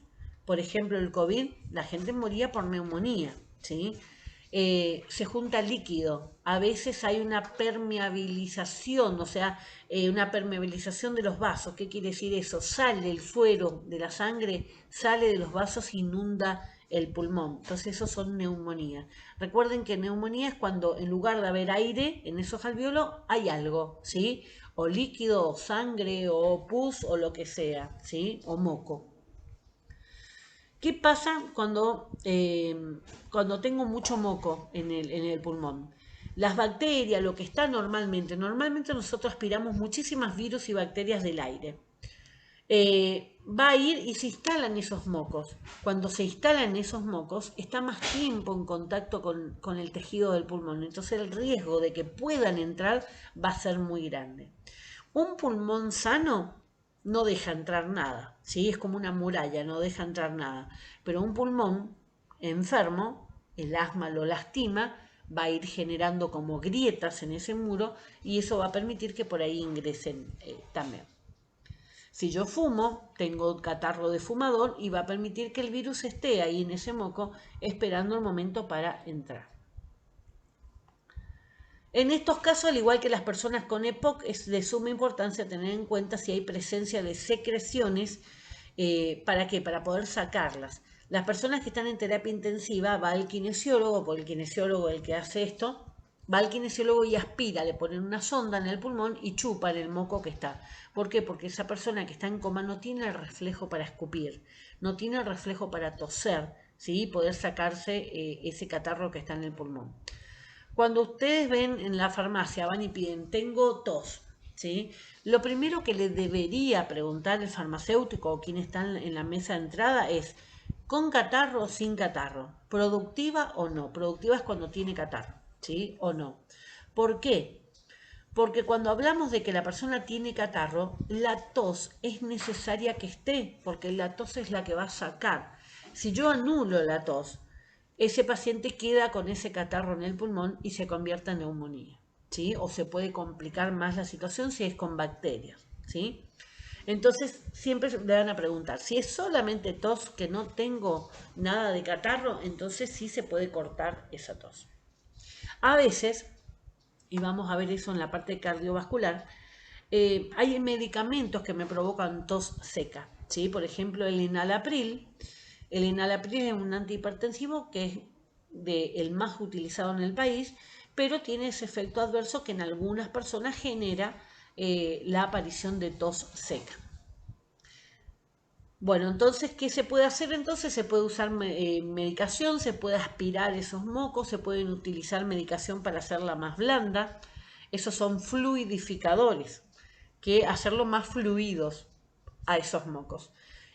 por ejemplo el COVID, la gente moría por neumonía, ¿sí? Se junta líquido, a veces hay una permeabilización, o sea, una permeabilización de los vasos. ¿Qué quiere decir eso? Sale el suero de la sangre, sale de los vasos, inunda el pulmón. Entonces eso son neumonías. Recuerden que neumonía es cuando en lugar de haber aire en esos alvéolos hay algo, ¿sí? O líquido, o sangre, o pus, o lo que sea, ¿sí? O moco. ¿Qué pasa cuando tengo mucho moco en el pulmón? Las bacterias, lo que está normalmente nosotros aspiramos muchísimas virus y bacterias del aire. Va a ir y se instalan esos mocos. Cuando se instalan esos mocos, está más tiempo en contacto con el tejido del pulmón. Entonces el riesgo de que puedan entrar va a ser muy grande. Un pulmón sano no deja entrar nada, ¿sí? Es como una muralla, no deja entrar nada. Pero un pulmón enfermo, el asma lo lastima, va a ir generando como grietas en ese muro y eso va a permitir que por ahí ingresen también. Si yo fumo, tengo catarro de fumador y va a permitir que el virus esté ahí en ese moco esperando el momento para entrar. En estos casos, al igual que las personas con EPOC, es de suma importancia tener en cuenta si hay presencia de secreciones. ¿Para qué? Para poder sacarlas. Las personas que están en terapia intensiva va al kinesiólogo, porque el kinesiólogo es el que hace esto, va al kinesiólogo y aspira, le ponen una sonda en el pulmón y chupan el moco que está. ¿Por qué? Porque esa persona que está en coma no tiene el reflejo para escupir, no tiene el reflejo para toser, ¿sí? Poder sacarse ese catarro que está en el pulmón. Cuando ustedes ven en la farmacia, van y piden, tengo tos, ¿sí? Lo primero que le debería preguntar el farmacéutico o quien está en la mesa de entrada es, ¿con catarro o sin catarro? ¿Productiva o no? Productiva es cuando tiene catarro, ¿sí? O no. ¿Por qué? Porque cuando hablamos de que la persona tiene catarro, la tos es necesaria que esté, porque la tos es la que va a sacar. Si yo anulo la tos, ese paciente queda con ese catarro en el pulmón y se convierte en neumonía, ¿sí? O se puede complicar más la situación si es con bacterias, ¿sí? Entonces siempre le van a preguntar, si es solamente tos, que no tengo nada de catarro, entonces sí se puede cortar esa tos. A veces, y vamos a ver eso en la parte cardiovascular, hay medicamentos que me provocan tos seca, ¿sí? Por ejemplo, el enalapril. El enalapril es un antihipertensivo que es el más utilizado en el país, pero tiene ese efecto adverso que en algunas personas genera la aparición de tos seca. Bueno, entonces, ¿qué se puede hacer? Entonces se puede usar medicación, se puede aspirar esos mocos, se pueden utilizar medicación para hacerla más blanda. Esos son fluidificadores, que hacerlo más fluidos a esos mocos.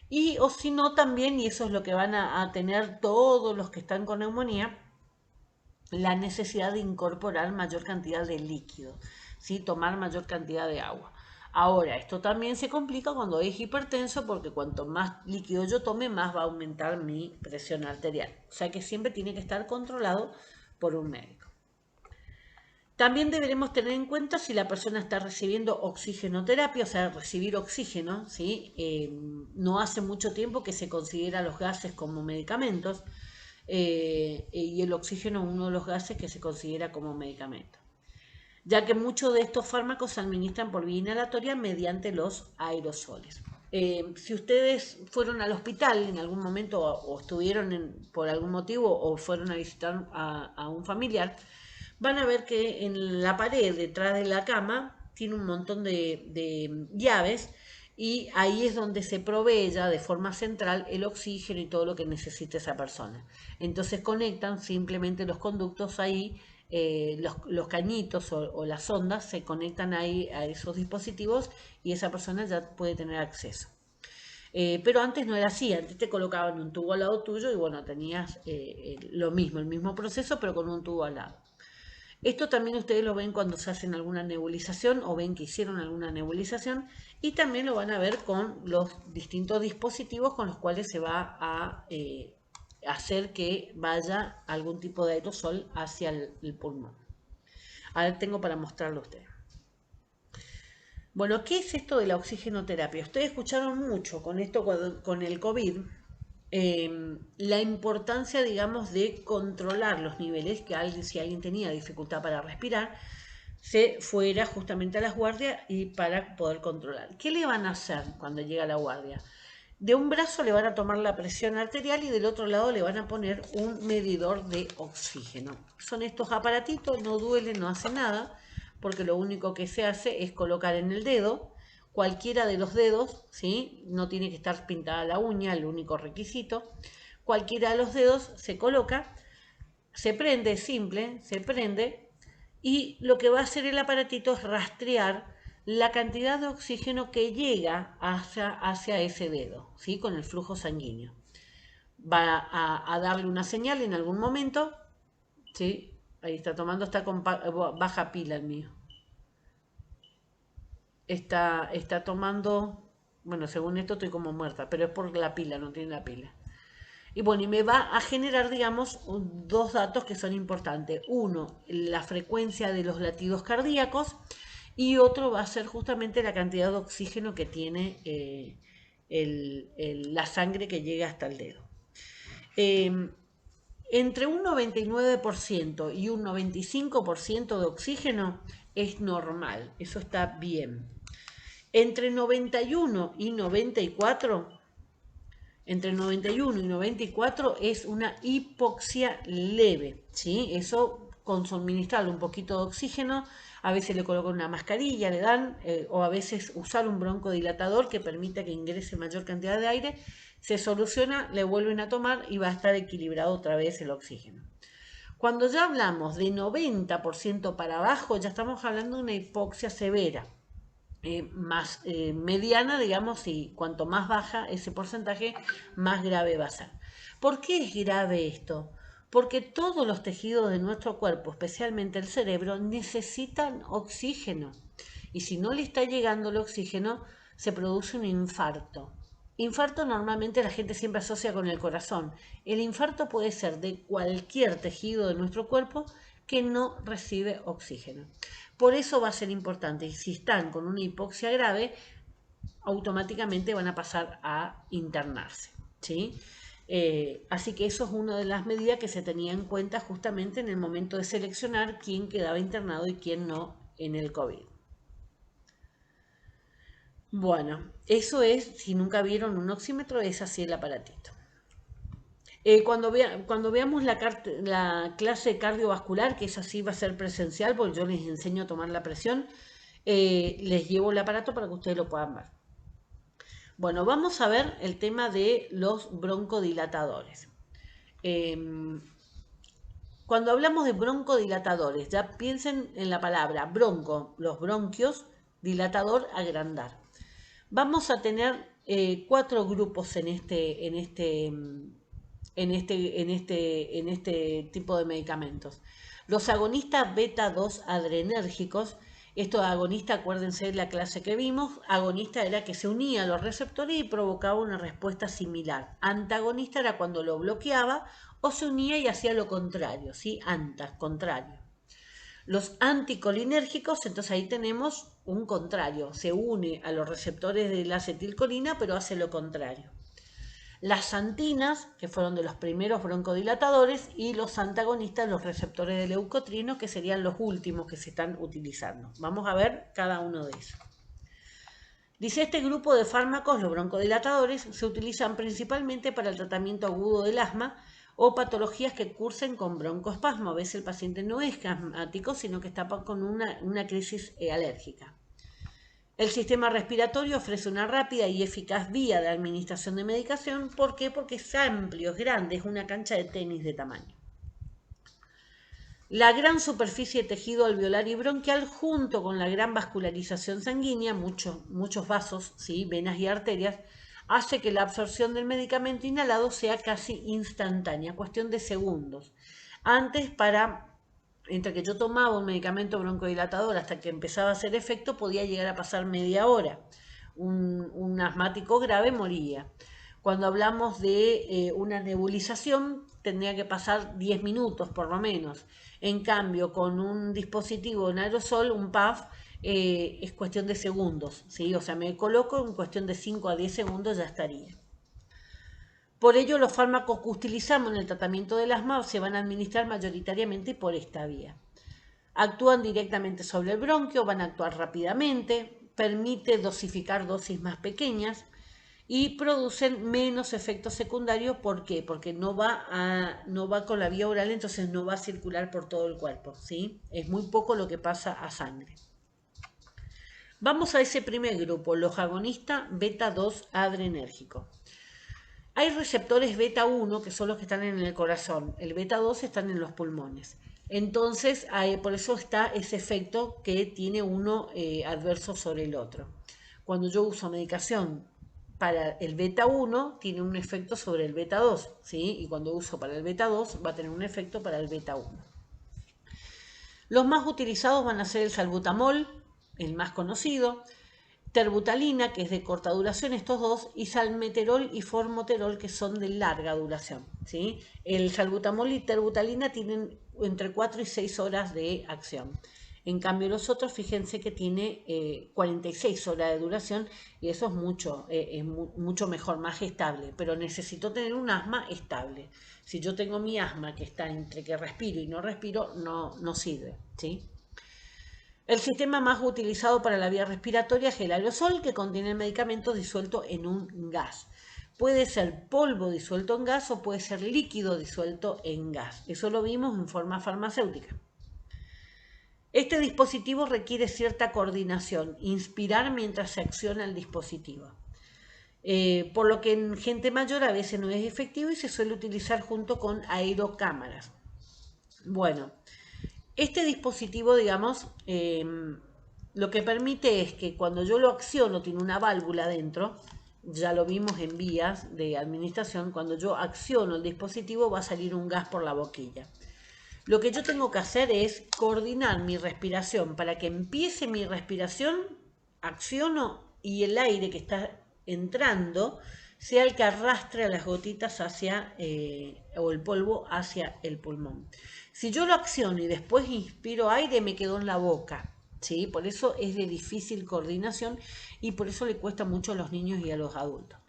Y o si no también, y eso es lo que van a tener todos los que están con neumonía, la necesidad de incorporar mayor cantidad de líquido, ¿sí? Tomar mayor cantidad de agua. Ahora, esto también se complica cuando es hipertenso porque cuanto más líquido yo tome, más va a aumentar mi presión arterial. O sea que siempre tiene que estar controlado por un médico. También deberemos tener en cuenta si la persona está recibiendo oxigenoterapia, o sea, recibir oxígeno, ¿sí? No hace mucho tiempo que se considera los gases como medicamentos y el oxígeno es uno de los gases que se considera como medicamento, ya que muchos de estos fármacos se administran por vía inhalatoria mediante los aerosoles. Si ustedes fueron al hospital en algún momento o estuvieron por algún motivo o fueron a visitar a un familiar, van a ver que en la pared detrás de la cama tiene un montón de llaves y ahí es donde se provee ya de forma central el oxígeno y todo lo que necesite esa persona. Entonces conectan simplemente los conductos ahí, los cañitos o las ondas se conectan ahí a esos dispositivos y esa persona ya puede tener acceso. Pero antes no era así, antes te colocaban un tubo al lado tuyo y bueno, tenías lo mismo, el mismo proceso pero con un tubo al lado. Esto también ustedes lo ven cuando se hacen alguna nebulización o ven que hicieron alguna nebulización y también lo van a ver con los distintos dispositivos con los cuales se va a hacer que vaya algún tipo de aerosol hacia el pulmón. Ahora tengo para mostrarlo a ustedes. Bueno, ¿qué es esto de la oxigenoterapia? Ustedes escucharon mucho con esto, con el COVID, la importancia, digamos, de controlar los niveles, que si alguien tenía dificultad para respirar, se fuera justamente a las guardias y para poder controlar. ¿Qué le van a hacer cuando llega la guardia? De un brazo le van a tomar la presión arterial y del otro lado le van a poner un medidor de oxígeno. Son estos aparatitos, no duelen, no hacen nada, porque lo único que se hace es colocar en el dedo, cualquiera de los dedos, ¿sí? No tiene que estar pintada la uña, el único requisito. Cualquiera de los dedos se coloca, se prende, es simple, se prende, y lo que va a hacer el aparatito es rastrear la cantidad de oxígeno que llega hacia ese dedo, ¿sí? Con el flujo sanguíneo. Va a darle una señal en algún momento, ¿sí? Ahí está tomando, está con baja pila el mío. Está tomando, bueno, según esto estoy como muerta, pero es por la pila, no tiene la pila. Y bueno, y me va a generar, digamos, dos datos que son importantes. Uno, la frecuencia de los latidos cardíacos y otro va a ser justamente la cantidad de oxígeno que tiene la sangre que llega hasta el dedo. Entre un 99% y un 95% de oxígeno es normal, eso está bien. Entre 91 y 94, entre 91 y 94 es una hipoxia leve, ¿sí? Eso con suministrarle un poquito de oxígeno, a veces le colocan una mascarilla, le dan, o a veces usar un broncodilatador que permita que ingrese mayor cantidad de aire, se soluciona, le vuelven a tomar y va a estar equilibrado otra vez el oxígeno. Cuando ya hablamos de 90% para abajo, ya estamos hablando de una hipoxia severa. Más mediana, digamos, y cuanto más baja ese porcentaje, más grave va a ser. ¿Por qué es grave esto? Porque todos los tejidos de nuestro cuerpo, especialmente el cerebro, necesitan oxígeno. Y si no le está llegando el oxígeno, se produce un infarto. Infarto normalmente la gente siempre asocia con el corazón. El infarto puede ser de cualquier tejido de nuestro cuerpo que no recibe oxígeno. Por eso va a ser importante, y si están con una hipoxia grave, automáticamente van a pasar a internarse, ¿sí? Así que eso es una de las medidas que se tenía en cuenta justamente en el momento de seleccionar quién quedaba internado y quién no en el COVID. Bueno, eso es, si nunca vieron un oxímetro, es así el aparatito. Cuando veamos la clase cardiovascular, que es así, va a ser presencial, porque yo les enseño a tomar la presión, les llevo el aparato para que ustedes lo puedan ver. Bueno, vamos a ver el tema de los broncodilatadores. Cuando hablamos de broncodilatadores, ya piensen en la palabra bronco, los bronquios, dilatador, agrandar. Vamos a tener 4 grupos en este tipo de medicamentos. Los agonistas beta 2 adrenérgicos. Estos agonistas, acuérdense de la clase que vimos, agonista era que se unía a los receptores y provocaba una respuesta similar. Antagonista era cuando lo bloqueaba o se unía y hacía lo contrario, ¿sí? Contrario. Los anticolinérgicos, entonces ahí tenemos un contrario, se une a los receptores de la acetilcolina, pero hace lo contrario. Las xantinas, que fueron de los primeros broncodilatadores, y los antagonistas, los receptores de leucotrienos, que serían los últimos que se están utilizando. Vamos a ver cada uno de esos. Dice, este grupo de fármacos, los broncodilatadores, se utilizan principalmente para el tratamiento agudo del asma o patologías que cursen con broncoespasmo. A veces el paciente no es asmático, sino que está con una crisis alérgica. El sistema respiratorio ofrece una rápida y eficaz vía de administración de medicación. ¿Por qué? Porque es amplio, es grande, es una cancha de tenis de tamaño. La gran superficie de tejido alveolar y bronquial, junto con la gran vascularización sanguínea, muchos vasos, ¿sí? Venas y arterias, hace que la absorción del medicamento inhalado sea casi instantánea, cuestión de segundos. Antes, entre que yo tomaba un medicamento broncodilatador hasta que empezaba a hacer efecto, podía llegar a pasar media hora. Un asmático grave moría. Cuando hablamos de una nebulización, tendría que pasar 10 minutos por lo menos. En cambio, con un dispositivo en aerosol, un PAF, es cuestión de segundos, ¿sí? O sea, me coloco en cuestión de 5 a 10 segundos ya estaría. Por ello, los fármacos que utilizamos en el tratamiento del asma se van a administrar mayoritariamente por esta vía. Actúan directamente sobre el bronquio, van a actuar rápidamente, permite dosificar dosis más pequeñas y producen menos efectos secundarios. ¿Por qué? Porque no va con la vía oral, entonces no va a circular por todo el cuerpo, ¿sí? Es muy poco lo que pasa a sangre. Vamos a ese primer grupo, los agonistas beta 2 adrenérgicos. Hay receptores beta 1 que son los que están en el corazón, el beta 2 están en los pulmones. Entonces, por eso está ese efecto que tiene uno adverso sobre el otro. Cuando yo uso medicación para el beta 1, tiene un efecto sobre el beta 2, ¿sí? Y cuando uso para el beta 2, va a tener un efecto para el beta 1. Los más utilizados van a ser el salbutamol, el más conocido, terbutalina, que es de corta duración, estos dos, y salmeterol y formoterol, que son de larga duración, ¿sí? El salbutamol y terbutalina tienen entre 4 y 6 horas de acción. En cambio, los otros, fíjense que tiene 46 horas de duración, y eso es mucho mejor, más estable, pero necesito tener un asma estable. Si yo tengo mi asma que está entre que respiro y no respiro, no sirve, ¿sí? El sistema más utilizado para la vía respiratoria es el aerosol, que contiene el medicamento disuelto en un gas. Puede ser polvo disuelto en gas o puede ser líquido disuelto en gas. Eso lo vimos en forma farmacéutica. Este dispositivo requiere cierta coordinación, inspirar mientras se acciona el dispositivo. Por lo que en gente mayor a veces no es efectivo y se suele utilizar junto con aerocámaras. Bueno, este dispositivo, digamos, lo que permite es que cuando yo lo acciono, tiene una válvula dentro, ya lo vimos en vías de administración, cuando yo acciono el dispositivo va a salir un gas por la boquilla. Lo que yo tengo que hacer es coordinar mi respiración. Para que empiece mi respiración, acciono y el aire que está entrando sea el que arrastre las gotitas hacia, o el polvo hacia el pulmón. Si yo lo acciono y después inspiro aire, me quedo en la boca, ¿sí? Por eso es de difícil coordinación y por eso le cuesta mucho a los niños y a los adultos.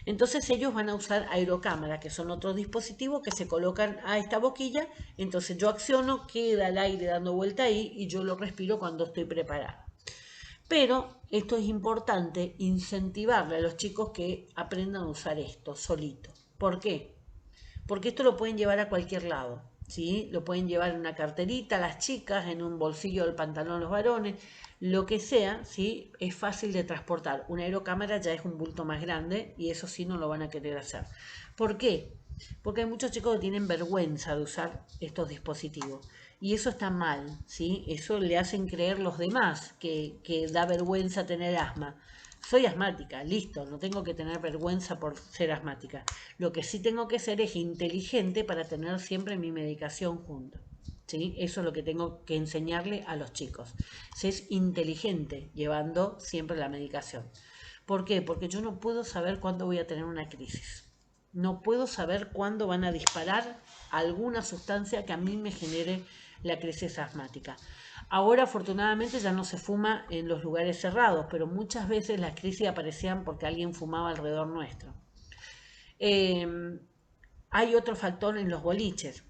Entonces ellos van a usar aerocámara, que son otros dispositivos que se colocan a esta boquilla. Entonces yo acciono, queda el aire dando vuelta ahí y yo lo respiro cuando estoy preparada. Pero esto es importante, incentivarle a los chicos que aprendan a usar esto solito. ¿Por qué? Porque esto lo pueden llevar a cualquier lado, ¿sí? Lo pueden llevar en una carterita las chicas, en un bolsillo del pantalón los varones, lo que sea, ¿sí? Es fácil de transportar. Una aerocámara ya es un bulto más grande y eso sí no lo van a querer hacer. ¿Por qué? Porque hay muchos chicos que tienen vergüenza de usar estos dispositivos. Y eso está mal, ¿sí? Eso le hacen creer los demás que da vergüenza tener asma. Soy asmática, listo, no tengo que tener vergüenza por ser asmática. Lo que sí tengo que ser es inteligente para tener siempre mi medicación junto. ¿Sí? Eso es lo que tengo que enseñarle a los chicos. Se es inteligente llevando siempre la medicación. ¿Por qué? Porque yo no puedo saber cuándo voy a tener una crisis. No puedo saber cuándo van a disparar alguna sustancia que a mí me genere la crisis asmática. Ahora afortunadamente ya no se fuma en los lugares cerrados, pero muchas veces las crisis aparecían porque alguien fumaba alrededor nuestro. Hay otro factor en los boliches,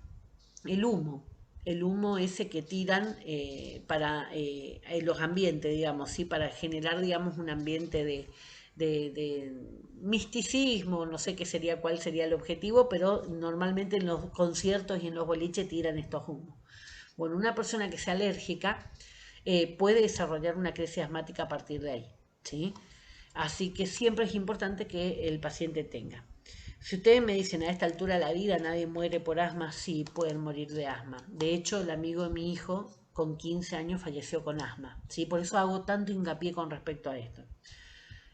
el humo. El humo ese que tiran para los ambientes, digamos, ¿sí? Para generar, digamos, un ambiente de misticismo, no sé qué sería, cuál sería el objetivo, pero normalmente en los conciertos y en los boliches tiran estos humos. Bueno, una persona que sea alérgica puede desarrollar una crisis asmática a partir de ahí, ¿sí? Así que siempre es importante que el paciente tenga. Si ustedes me dicen a esta altura de la vida nadie muere por asma, sí, pueden morir de asma. De hecho, el amigo de mi hijo con 15 años falleció con asma, ¿sí? Por eso hago tanto hincapié con respecto a esto.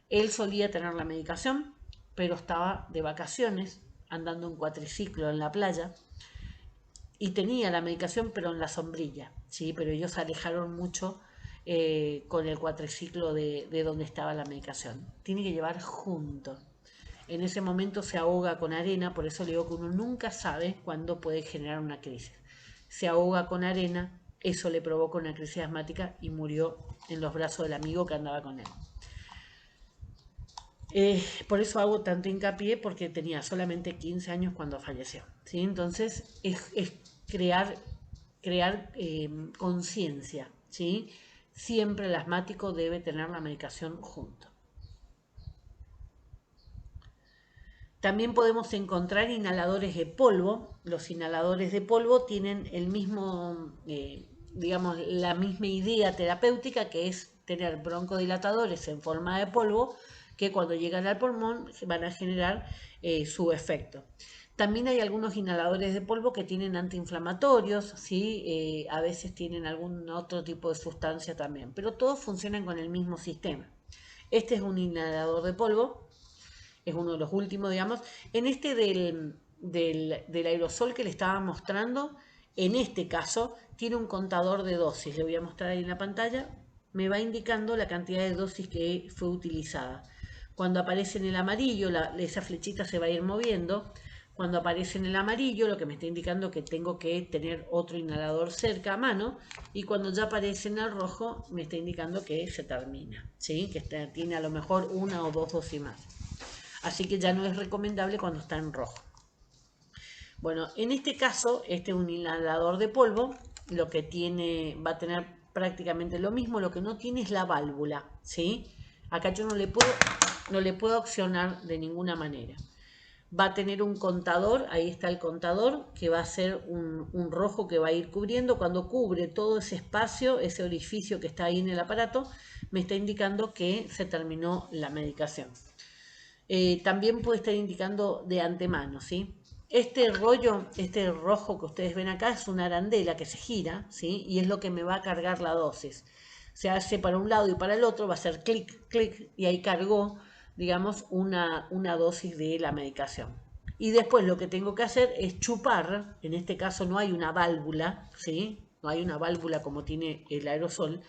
Él solía tener la medicación, pero estaba de vacaciones, andando en cuatriciclo en la playa, y tenía la medicación, pero en la sombrilla, ¿sí? Pero ellos se alejaron mucho con el cuatriciclo de donde estaba la medicación. Tiene que llevar junto. En ese momento se ahoga con arena, por eso le digo que uno nunca sabe cuándo puede generar una crisis. Se ahoga con arena, eso le provoca una crisis asmática y murió en los brazos del amigo que andaba con él. Por eso hago tanto hincapié, porque tenía solamente 15 años cuando falleció, ¿sí? Entonces es crear conciencia, ¿sí? Siempre el asmático debe tener la medicación junto. También podemos encontrar inhaladores de polvo. Los inhaladores de polvo tienen el mismo, digamos, la misma idea terapéutica, que es tener broncodilatadores en forma de polvo que cuando llegan al pulmón van a generar su efecto. También hay algunos inhaladores de polvo que tienen antiinflamatorios, ¿sí? A veces tienen algún otro tipo de sustancia también, pero todos funcionan con el mismo sistema. Este es un inhalador de polvo, es uno de los últimos, digamos. En este del aerosol que le estaba mostrando, en este caso, tiene un contador de dosis. Le voy a mostrar ahí en la pantalla. Me va indicando la cantidad de dosis que fue utilizada. Cuando aparece en el amarillo, esa flechita se va a ir moviendo. Cuando aparece en el amarillo, lo que me está indicando que tengo que tener otro inhalador cerca a mano. Y cuando ya aparece en el rojo, me está indicando que se termina, ¿sí? Que tiene a lo mejor una o dos dosis más. Así que ya no es recomendable cuando está en rojo. Bueno, en este caso, este es un inhalador de polvo. Lo que tiene, va a tener prácticamente lo mismo. Lo que no tiene es la válvula, ¿sí? Acá yo no le puedo accionar de ninguna manera. Va a tener un contador, ahí está el contador, que va a ser un rojo que va a ir cubriendo. Cuando cubre todo ese espacio, ese orificio que está ahí en el aparato, me está indicando que se terminó la medicación. También puede estar indicando de antemano, ¿sí? Este rollo, este rojo que ustedes ven acá, es una arandela que se gira, ¿sí? Y es lo que me va a cargar la dosis. Se hace para un lado y para el otro, va a hacer clic, clic, y ahí cargó, digamos, una dosis de la medicación. Y después lo que tengo que hacer es chupar, en este caso no hay una válvula, ¿sí? No hay una válvula como tiene el aerosol.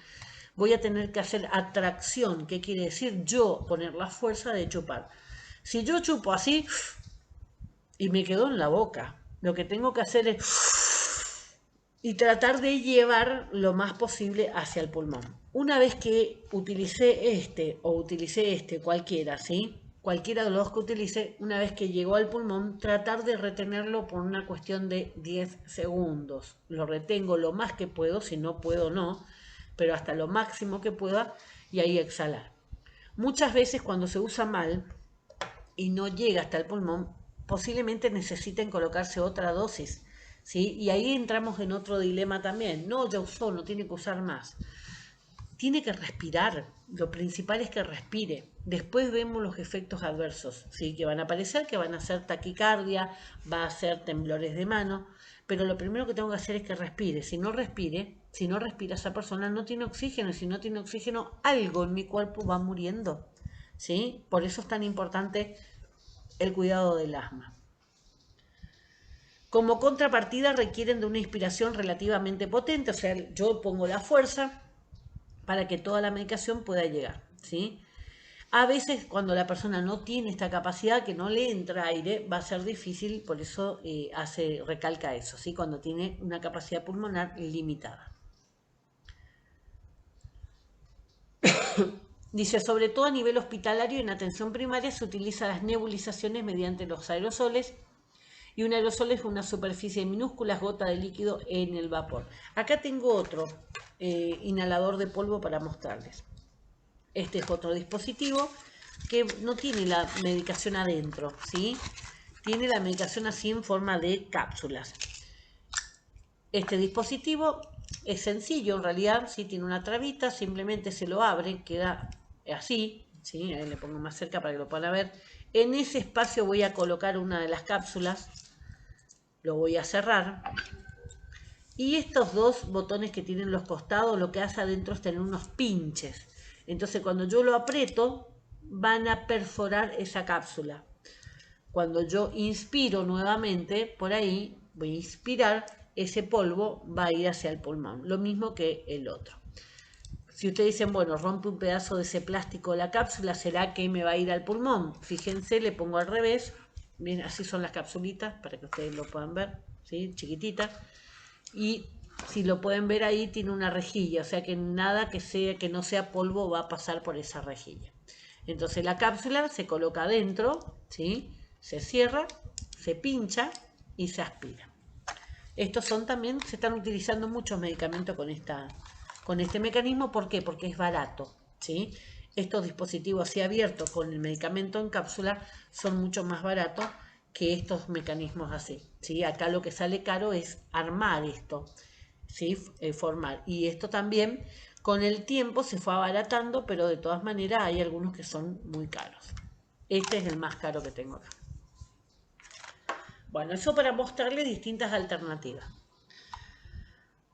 Voy a tener que hacer atracción, ¿qué quiere decir? Yo poner la fuerza de chupar. Si yo chupo así y me quedo en la boca, lo que tengo que hacer es y tratar de llevar lo más posible hacia el pulmón. Una vez que utilicé este, cualquiera, ¿sí? Cualquiera de los dos que utilice, una vez que llegó al pulmón, tratar de retenerlo por una cuestión de 10 segundos. Lo retengo lo más que puedo, si no puedo no, pero hasta lo máximo que pueda y ahí exhalar. Muchas veces cuando se usa mal y no llega hasta el pulmón, posiblemente necesiten colocarse otra dosis, ¿sí? Y ahí entramos en otro dilema también. No, ya usó, no tiene que usar más. Tiene que respirar. Lo principal es que respire. Después vemos los efectos adversos, ¿sí? Que van a aparecer, que van a ser taquicardia, va a ser temblores de mano. Pero lo primero que tengo que hacer es que respire. Si no respira esa persona no tiene oxígeno. Y si no tiene oxígeno, algo en mi cuerpo va muriendo, ¿sí? Por eso es tan importante el cuidado del asma. Como contrapartida requieren de una inspiración relativamente potente, o sea, yo pongo la fuerza para que toda la medicación pueda llegar, ¿sí? A veces cuando la persona no tiene esta capacidad, que no le entra aire, va a ser difícil, por eso recalca eso, ¿sí? Cuando tiene una capacidad pulmonar limitada. Dice, sobre todo a nivel hospitalario y en atención primaria se utilizan las nebulizaciones mediante los aerosoles, y un aerosol es una superficie de minúsculas gotas de líquido en el vapor. Acá tengo otro inhalador de polvo para mostrarles. Este es otro dispositivo que no tiene la medicación adentro, ¿sí? Tiene la medicación así en forma de cápsulas. Este dispositivo es sencillo, en realidad, sí tiene una trabita, simplemente se lo abre, queda así, ¿sí? Ahí le pongo más cerca para que lo puedan ver. En ese espacio voy a colocar una de las cápsulas, lo voy a cerrar. Y estos dos botones que tienen los costados, lo que hace adentro es tener unos pinches. Entonces cuando yo lo aprieto, van a perforar esa cápsula. Cuando yo inspiro nuevamente, por ahí voy a inspirar, ese polvo va a ir hacia el pulmón. Lo mismo que el otro. Si ustedes dicen, bueno, rompe un pedazo de ese plástico de la cápsula, ¿será que me va a ir al pulmón? Fíjense, le pongo al revés. Bien, así son las capsulitas, para que ustedes lo puedan ver, ¿sí? Chiquititas. Y si lo pueden ver ahí, tiene una rejilla, o sea que nada que no sea polvo va a pasar por esa rejilla. Entonces la cápsula se coloca adentro, ¿sí? Se cierra, se pincha y se aspira. Estos son también, se están utilizando muchos medicamentos con este mecanismo. ¿Por qué? Porque es barato, ¿sí? Estos dispositivos así abiertos con el medicamento en cápsula son mucho más baratos que estos mecanismos así, ¿sí? Acá lo que sale caro es armar esto, ¿sí? Formar. Y esto también con el tiempo se fue abaratando, pero de todas maneras hay algunos que son muy caros. Este es el más caro que tengo acá. Bueno, eso para mostrarle distintas alternativas.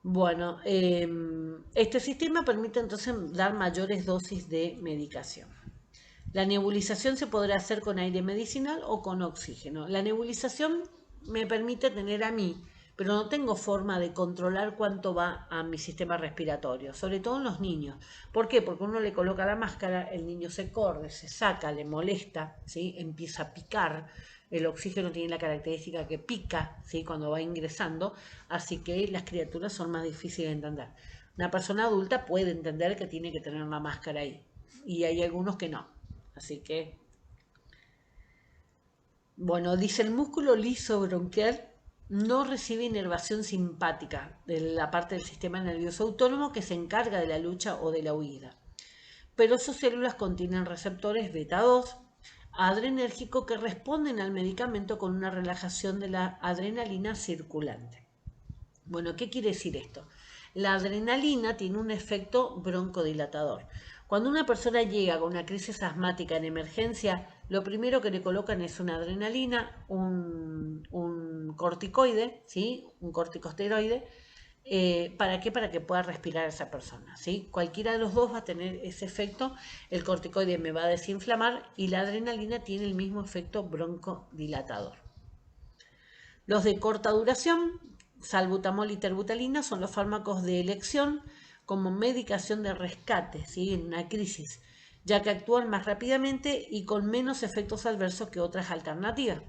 Bueno, este sistema permite entonces dar mayores dosis de medicación. La nebulización se podrá hacer con aire medicinal o con oxígeno. La nebulización me permite tener a mí, pero no tengo forma de controlar cuánto va a mi sistema respiratorio, sobre todo en los niños. ¿Por qué? Porque uno le coloca la máscara, el niño se corre, se saca, le molesta, ¿sí? Empieza a picar. El oxígeno tiene la característica que pica, ¿sí? Cuando va ingresando, así que las criaturas son más difíciles de entender. Una persona adulta puede entender que tiene que tener una máscara ahí, y hay algunos que no. Así que, bueno, dice el músculo liso bronquial no recibe inervación simpática de la parte del sistema nervioso autónomo que se encarga de la lucha o de la huida. Pero sus células contienen receptores beta 2 adrenérgico que responden al medicamento con una relajación de la adrenalina circulante. Bueno, ¿qué quiere decir esto? La adrenalina tiene un efecto broncodilatador. Cuando una persona llega con una crisis asmática en emergencia, lo primero que le colocan es una adrenalina, un corticoide, ¿sí? Un corticosteroide. ¿Para qué? Para que pueda respirar esa persona, ¿sí? Cualquiera de los dos va a tener ese efecto. El corticoide me va a desinflamar y la adrenalina tiene el mismo efecto broncodilatador. Los de corta duración, salbutamol y terbutalina, son los fármacos de elección como medicación de rescate, ¿sí? En una crisis. ya que actúan más rápidamente y con menos efectos adversos que otras alternativas.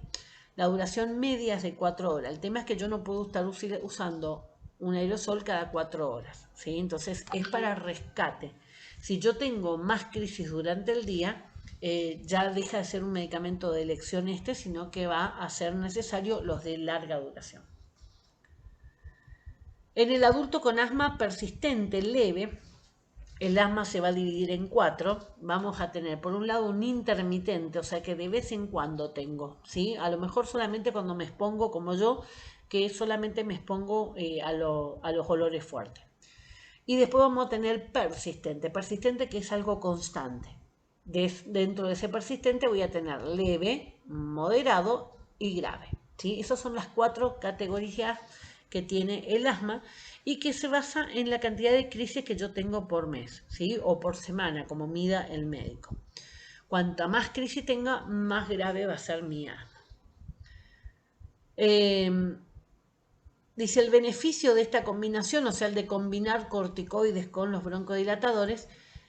La duración media es de 4 horas. El tema es que yo no puedo estar usando un aerosol cada 4 horas, ¿sí? Entonces es para rescate. Si yo tengo más crisis durante el día, ya deja de ser un medicamento de elección sino que va a ser necesario los de larga duración. En el adulto con asma persistente leve, el asma se va a dividir en 4. Vamos a tener por un lado un intermitente, o sea que de vez en cuando tengo, ¿sí? A lo mejor solamente cuando me expongo, como yo, que solamente me expongo a los olores fuertes. Y después vamos a tener persistente, persistente que es algo constante. Dentro de ese persistente voy a tener leve, moderado y grave, ¿sí? Esas son las 4 categorías que tiene el asma y que se basa en la cantidad de crisis que yo tengo por mes, ¿sí? O por semana, como mida el médico. Cuanta más crisis tenga, más grave va a ser mi asma. Dice, el beneficio de esta combinación, o sea, el de combinar corticoides con los broncodilatadores,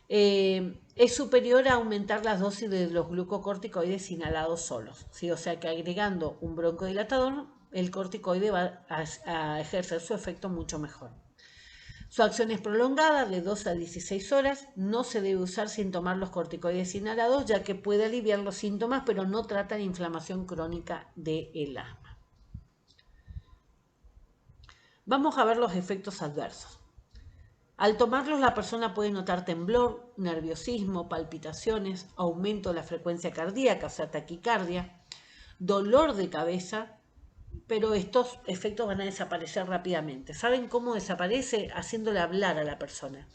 es superior a aumentar las dosis de los glucocorticoides inhalados solos, ¿sí? O sea que agregando un broncodilatador, el corticoide va a ejercer su efecto mucho mejor. Su acción es prolongada, de 2 a 16 horas. No se debe usar sin tomar los corticoides inhalados, ya que puede aliviar los síntomas, pero no trata de inflamación crónica del asma. Vamos a ver los efectos adversos. Al tomarlos, la persona puede notar temblor, nerviosismo, palpitaciones, aumento de la frecuencia cardíaca, o sea, taquicardia, dolor de cabeza, pero estos efectos van a desaparecer rápidamente. ¿Saben cómo desaparece? Haciéndole hablar a la persona.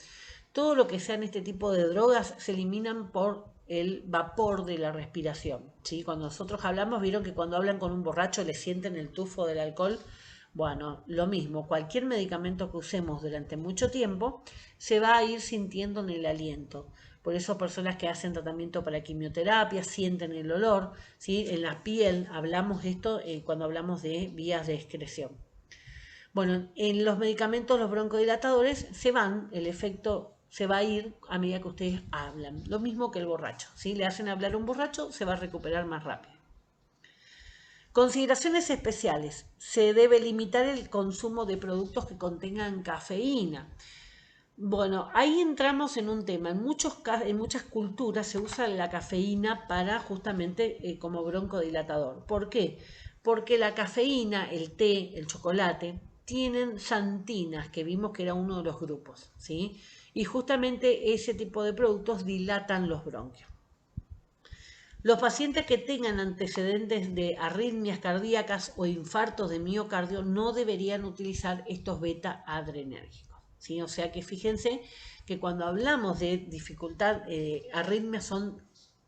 Todo lo que sean este tipo de drogas se eliminan por el vapor de la respiración, ¿sí? Cuando nosotros hablamos, vieron que cuando hablan con un borracho le sienten el tufo del alcohol. Bueno, lo mismo, cualquier medicamento que usemos durante mucho tiempo se va a ir sintiendo en el aliento. Por eso personas que hacen tratamiento para quimioterapia sienten el olor, ¿sí? En la piel hablamos de esto cuando hablamos de vías de excreción. Bueno, en los medicamentos, los broncodilatadores, el efecto se va a ir a medida que ustedes hablan. Lo mismo que el borracho, ¿sí? Le hacen hablar a un borracho, se va a recuperar más rápido. Consideraciones especiales. Se debe limitar el consumo de productos que contengan cafeína. Bueno, ahí entramos en un tema. En muchas culturas se usa la cafeína para justamente como broncodilatador. ¿Por qué? Porque la cafeína, el té, el chocolate, tienen xantinas, que vimos que era uno de los grupos, ¿sí? Y justamente ese tipo de productos dilatan los bronquios. Los pacientes que tengan antecedentes de arritmias cardíacas o infartos de miocardio no deberían utilizar estos beta-adrenérgicos, ¿sí? O sea que fíjense que cuando hablamos de dificultad, arritmias son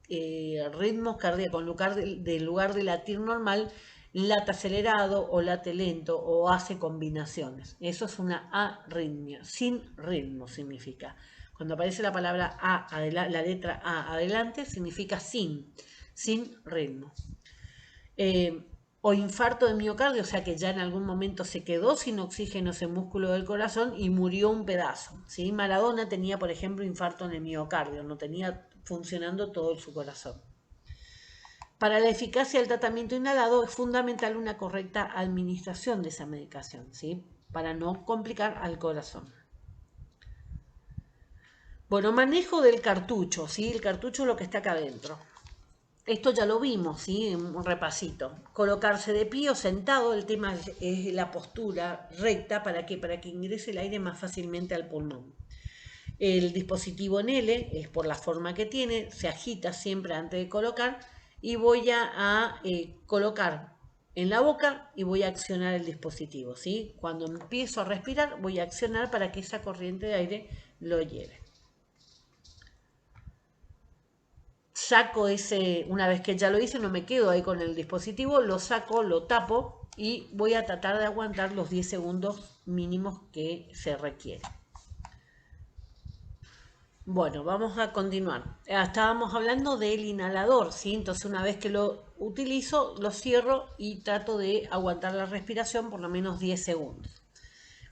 ritmos cardíacos, en lugar de latir normal, late acelerado o late lento o hace combinaciones. Eso es una arritmia, sin ritmo significa. Cuando aparece la palabra A, la letra A adelante, significa sin ritmo. O infarto de miocardio, o sea que ya en algún momento se quedó sin oxígeno ese músculo del corazón y murió un pedazo, ¿sí? Maradona tenía, por ejemplo, infarto en el miocardio, no tenía funcionando todo su corazón. Para la eficacia del tratamiento inhalado es fundamental una correcta administración de esa medicación, ¿sí? Para no complicar al corazón. Bueno, manejo del cartucho, ¿sí? El cartucho es lo que está acá adentro. Esto ya lo vimos, ¿sí? Un repasito. Colocarse de pie o sentado, el tema es la postura recta, ¿para qué? Para que ingrese el aire más fácilmente al pulmón. El dispositivo en L es por la forma que tiene, se agita siempre antes de colocar y voy a colocar en la boca y voy a accionar el dispositivo, ¿sí? Cuando empiezo a respirar voy a accionar para que esa corriente de aire lo lleve. Saco una vez que ya lo hice, no me quedo ahí con el dispositivo, lo saco, lo tapo y voy a tratar de aguantar los 10 segundos mínimos que se requieren. Bueno, vamos a continuar. Estábamos hablando del inhalador, ¿sí? Entonces una vez que lo utilizo, lo cierro y trato de aguantar la respiración por lo menos 10 segundos.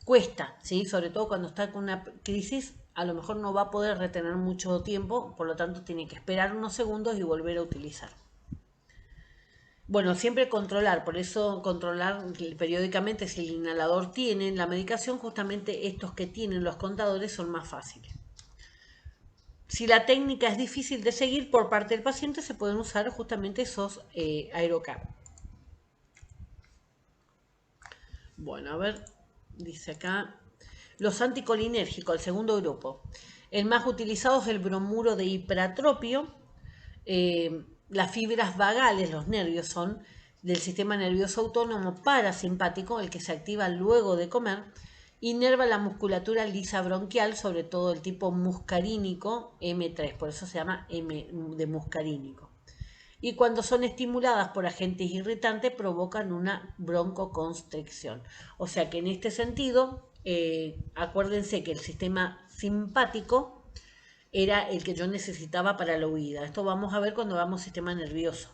Cuesta, ¿sí? Sobre todo cuando está con una crisis, a lo mejor no va a poder retener mucho tiempo, por lo tanto tiene que esperar unos segundos y volver a utilizar. Bueno, siempre controlar, por eso controlar periódicamente si el inhalador tiene la medicación, justamente estos que tienen los contadores son más fáciles. Si la técnica es difícil de seguir por parte del paciente, se pueden usar justamente esos aerocap. Bueno, a ver, dice acá, los anticolinérgicos, el segundo grupo. El más utilizado es el bromuro de hipratropio. Las fibras vagales, los nervios, son del sistema nervioso autónomo parasimpático, el que se activa luego de comer. Inerva la musculatura lisa bronquial, sobre todo el tipo muscarínico M3, por eso se llama M de muscarínico. Y cuando son estimuladas por agentes irritantes provocan una broncoconstricción. O sea que en este sentido, acuérdense que el sistema simpático era el que yo necesitaba para la huida. Esto vamos a ver cuando vamos sistema nervioso.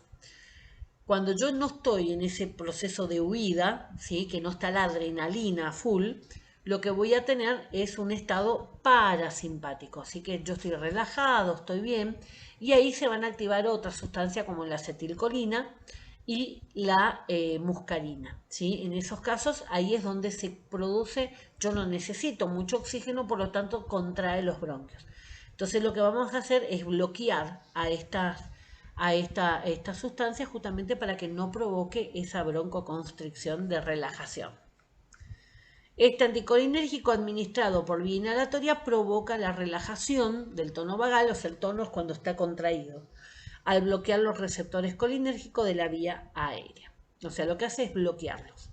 Cuando yo no estoy en ese proceso de huida, ¿sí? Que no está la adrenalina full, lo que voy a tener es un estado parasimpático. Así que yo estoy relajado, estoy bien, y ahí se van a activar otras sustancias como la acetilcolina y la muscarina. ¿Sí? En esos casos, ahí es donde se produce, yo no necesito mucho oxígeno, por lo tanto contrae los bronquios. Entonces lo que vamos a hacer es bloquear a esta sustancia justamente para que no provoque esa broncoconstricción de relajación. Este anticolinérgico administrado por vía inhalatoria provoca la relajación del tono vagal, o sea, el tono es cuando está contraído, al bloquear los receptores colinérgicos de la vía aérea. O sea, lo que hace es bloquearlos.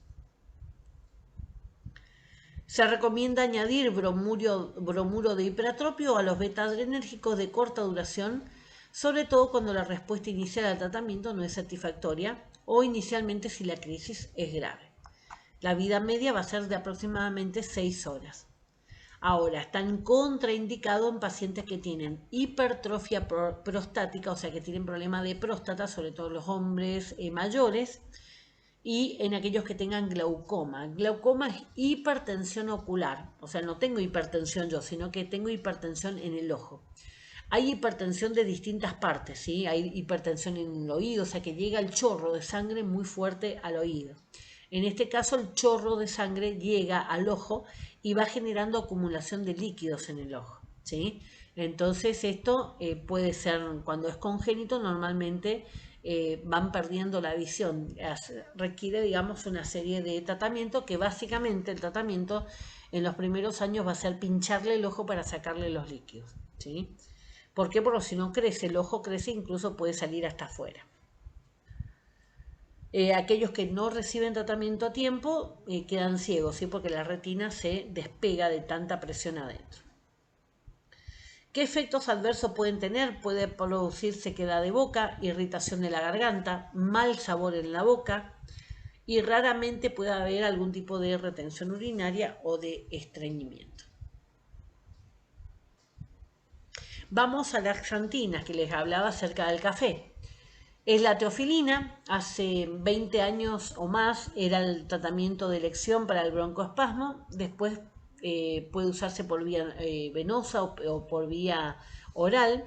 Se recomienda añadir bromuro de hipratropio a los beta-adrenérgicos de corta duración, sobre todo cuando la respuesta inicial al tratamiento no es satisfactoria o inicialmente si la crisis es grave. La vida media va a ser de aproximadamente 6 horas. Ahora, están contraindicados en pacientes que tienen hipertrofia prostática, o sea que tienen problema de próstata, sobre todo los hombres mayores, y en aquellos que tengan glaucoma. Glaucoma es hipertensión ocular, o sea, no tengo hipertensión yo, sino que tengo hipertensión en el ojo. Hay hipertensión de distintas partes, ¿sí? Hay hipertensión en el oído, o sea que llega el chorro de sangre muy fuerte al oído. En este caso, el chorro de sangre llega al ojo y va generando acumulación de líquidos en el ojo, ¿sí? Entonces, esto puede ser, cuando es congénito, normalmente van perdiendo la visión. Requiere, digamos, una serie de tratamientos que básicamente el tratamiento en los primeros años va a ser pincharle el ojo para sacarle los líquidos, ¿sí? ¿Por qué? Porque si no crece, el ojo crece, incluso puede salir hasta afuera. Aquellos que no reciben tratamiento a tiempo quedan ciegos, ¿sí? Porque la retina se despega de tanta presión adentro. ¿Qué efectos adversos pueden tener? Puede producir sequedad de boca, irritación de la garganta, mal sabor en la boca y raramente puede haber algún tipo de retención urinaria o de estreñimiento. Vamos a las xantinas que les hablaba acerca del café. Es la teofilina, hace 20 años o más era el tratamiento de elección para el broncoespasmo, después puede usarse por vía venosa o por vía oral.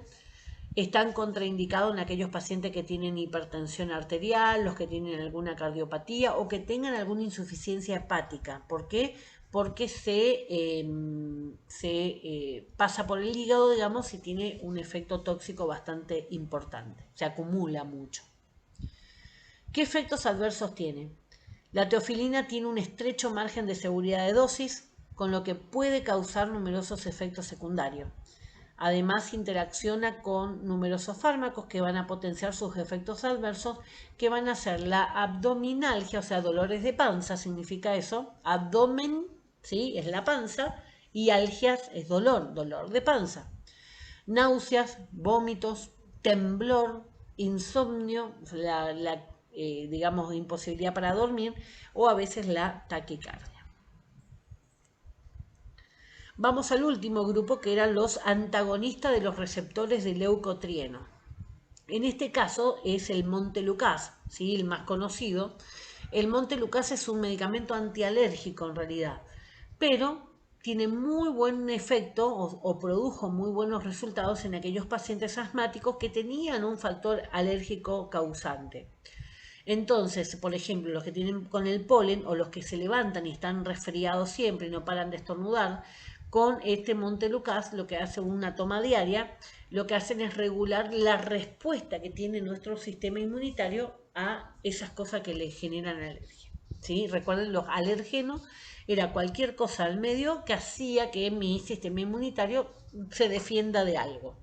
Están contraindicados en aquellos pacientes que tienen hipertensión arterial, los que tienen alguna cardiopatía o que tengan alguna insuficiencia hepática. ¿Por qué? Porque se pasa por el hígado, digamos, y tiene un efecto tóxico bastante importante. Se acumula mucho. ¿Qué efectos adversos tiene? La teofilina tiene un estrecho margen de seguridad de dosis, con lo que puede causar numerosos efectos secundarios. Además, interacciona con numerosos fármacos que van a potenciar sus efectos adversos, que van a ser la abdominalgia, o sea, dolores de panza, significa eso. Abdomen, ¿sí? Es la panza, y algias es dolor de panza. Náuseas, vómitos, temblor, insomnio, digamos, imposibilidad para dormir, o a veces la taquicardia. Vamos al último grupo, que eran los antagonistas de los receptores de leucotrieno. En este caso es el Montelukast, ¿sí? El más conocido. El Montelukast es un medicamento antialérgico en realidad, pero tiene muy buen efecto o produjo muy buenos resultados en aquellos pacientes asmáticos que tenían un factor alérgico causante. Entonces, por ejemplo, los que tienen con el polen o los que se levantan y están resfriados siempre y no paran de estornudar, con este Montelukast, lo que hace una toma diaria, lo que hacen es regular la respuesta que tiene nuestro sistema inmunitario a esas cosas que le generan alergia. ¿Sí? Recuerden, los alérgenos era cualquier cosa al medio que hacía que mi sistema inmunitario se defienda de algo.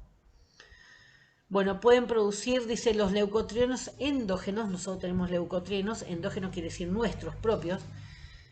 Bueno, pueden producir, dice, los leucotrienos endógenos, nosotros tenemos leucotrienos, endógenos quiere decir nuestros propios,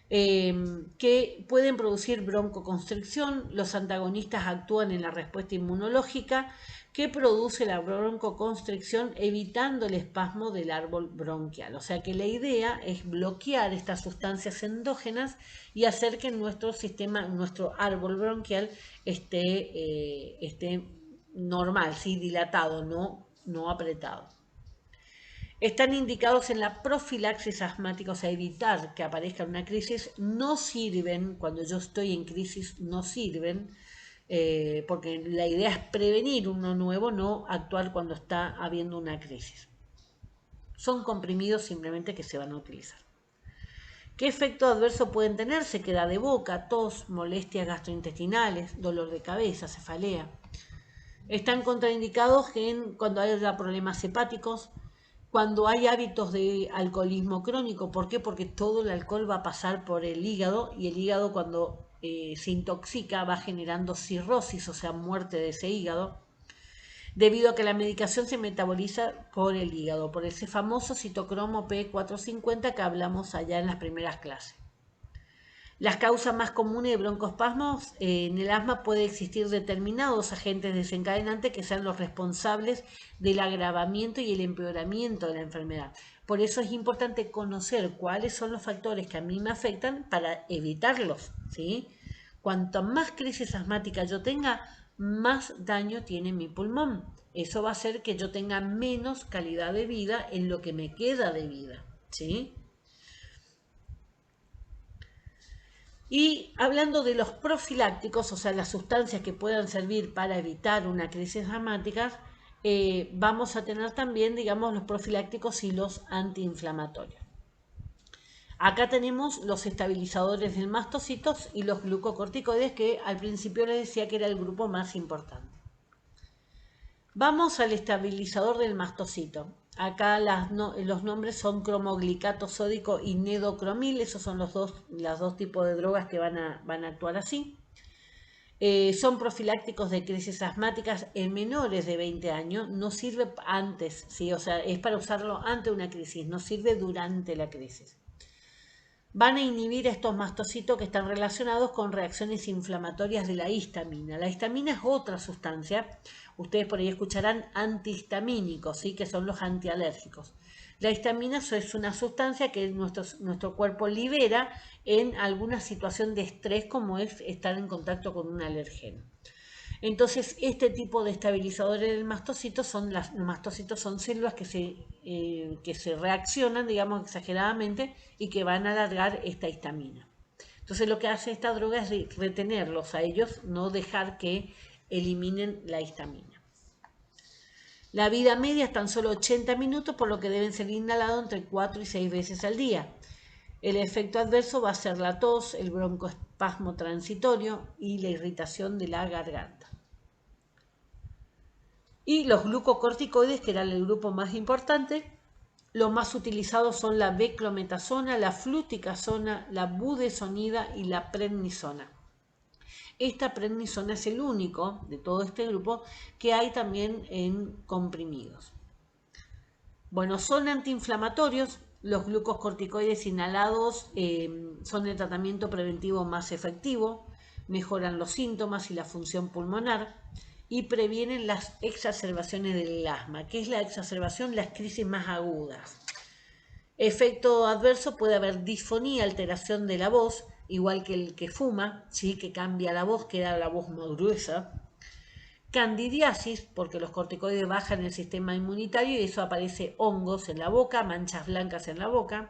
que pueden producir broncoconstricción. Los antagonistas actúan en la respuesta inmunológica que produce la broncoconstricción, evitando el espasmo del árbol bronquial. O sea que la idea es bloquear estas sustancias endógenas y hacer que nuestro sistema, nuestro árbol bronquial esté normal, ¿sí? Dilatado, no apretado. Están indicados en la profilaxis asmática, o sea, evitar que aparezca una crisis. No sirven, cuando yo estoy en crisis, no sirven, porque la idea es prevenir uno nuevo, no actuar cuando está habiendo una crisis. Son comprimidos simplemente que se van a utilizar. ¿Qué efecto adverso pueden tener? Sequedad de boca, tos, molestias gastrointestinales, dolor de cabeza, cefalea. Están contraindicados cuando haya problemas hepáticos, cuando hay hábitos de alcoholismo crónico. ¿Por qué? Porque todo el alcohol va a pasar por el hígado y el hígado cuando se intoxica va generando cirrosis, o sea, muerte de ese hígado, debido a que la medicación se metaboliza por el hígado, por ese famoso citocromo P450 que hablamos allá en las primeras clases. Las causas más comunes de broncoespasmos en el asma puede existir determinados agentes desencadenantes que sean los responsables del agravamiento y el empeoramiento de la enfermedad. Por eso es importante conocer cuáles son los factores que a mí me afectan para evitarlos, ¿sí? Cuanto más crisis asmática yo tenga, más daño tiene mi pulmón. Eso va a hacer que yo tenga menos calidad de vida en lo que me queda de vida, ¿sí? Y hablando de los profilácticos, o sea, las sustancias que puedan servir para evitar una crisis asmática, vamos a tener también, digamos, los profilácticos y los antiinflamatorios. Acá tenemos los estabilizadores del mastocitos y los glucocorticoides, que al principio les decía que era el grupo más importante. Vamos al estabilizador del mastocito. Acá los nombres son cromoglicato sódico y nedocromil. Esos son los dos tipos de drogas que van a actuar así. Son profilácticos de crisis asmáticas en menores de 20 años. No sirve antes, ¿sí? O sea, es para usarlo antes de una crisis, no sirve durante la crisis. Van a inhibir estos mastocitos que están relacionados con reacciones inflamatorias de la histamina. La histamina es otra sustancia. Ustedes por ahí escucharán antihistamínicos, ¿sí? Que son los antialérgicos. La histamina es una sustancia que nuestro cuerpo libera en alguna situación de estrés, como es estar en contacto con un alergeno. Entonces, este tipo de estabilizadores del mastocito los mastocitos son células que se reaccionan, digamos, exageradamente y que van a alargar esta histamina. Entonces, lo que hace esta droga es retenerlos a ellos, no dejar que eliminen la histamina. La vida media es tan solo 80 minutos, por lo que deben ser inhalados entre 4 y 6 veces al día. El efecto adverso va a ser la tos, el broncoespasmo transitorio y la irritación de la garganta. Y los glucocorticoides, que era el grupo más importante, los más utilizados son la beclometasona, la fluticasona, la budesonida y la prednisona. Esta prednisona es el único de todo este grupo que hay también en comprimidos. Bueno, son antiinflamatorios. Los glucocorticoides inhalados son el tratamiento preventivo más efectivo, mejoran los síntomas y la función pulmonar y previenen las exacerbaciones del asma. ¿Qué es la exacerbación? Las crisis más agudas. Efecto adverso: puede haber disfonía, alteración de la voz, igual que el que fuma, ¿sí? Que cambia la voz, queda la voz más gruesa. Candidiasis, porque los corticoides bajan el sistema inmunitario y eso aparece hongos en la boca, manchas blancas en la boca.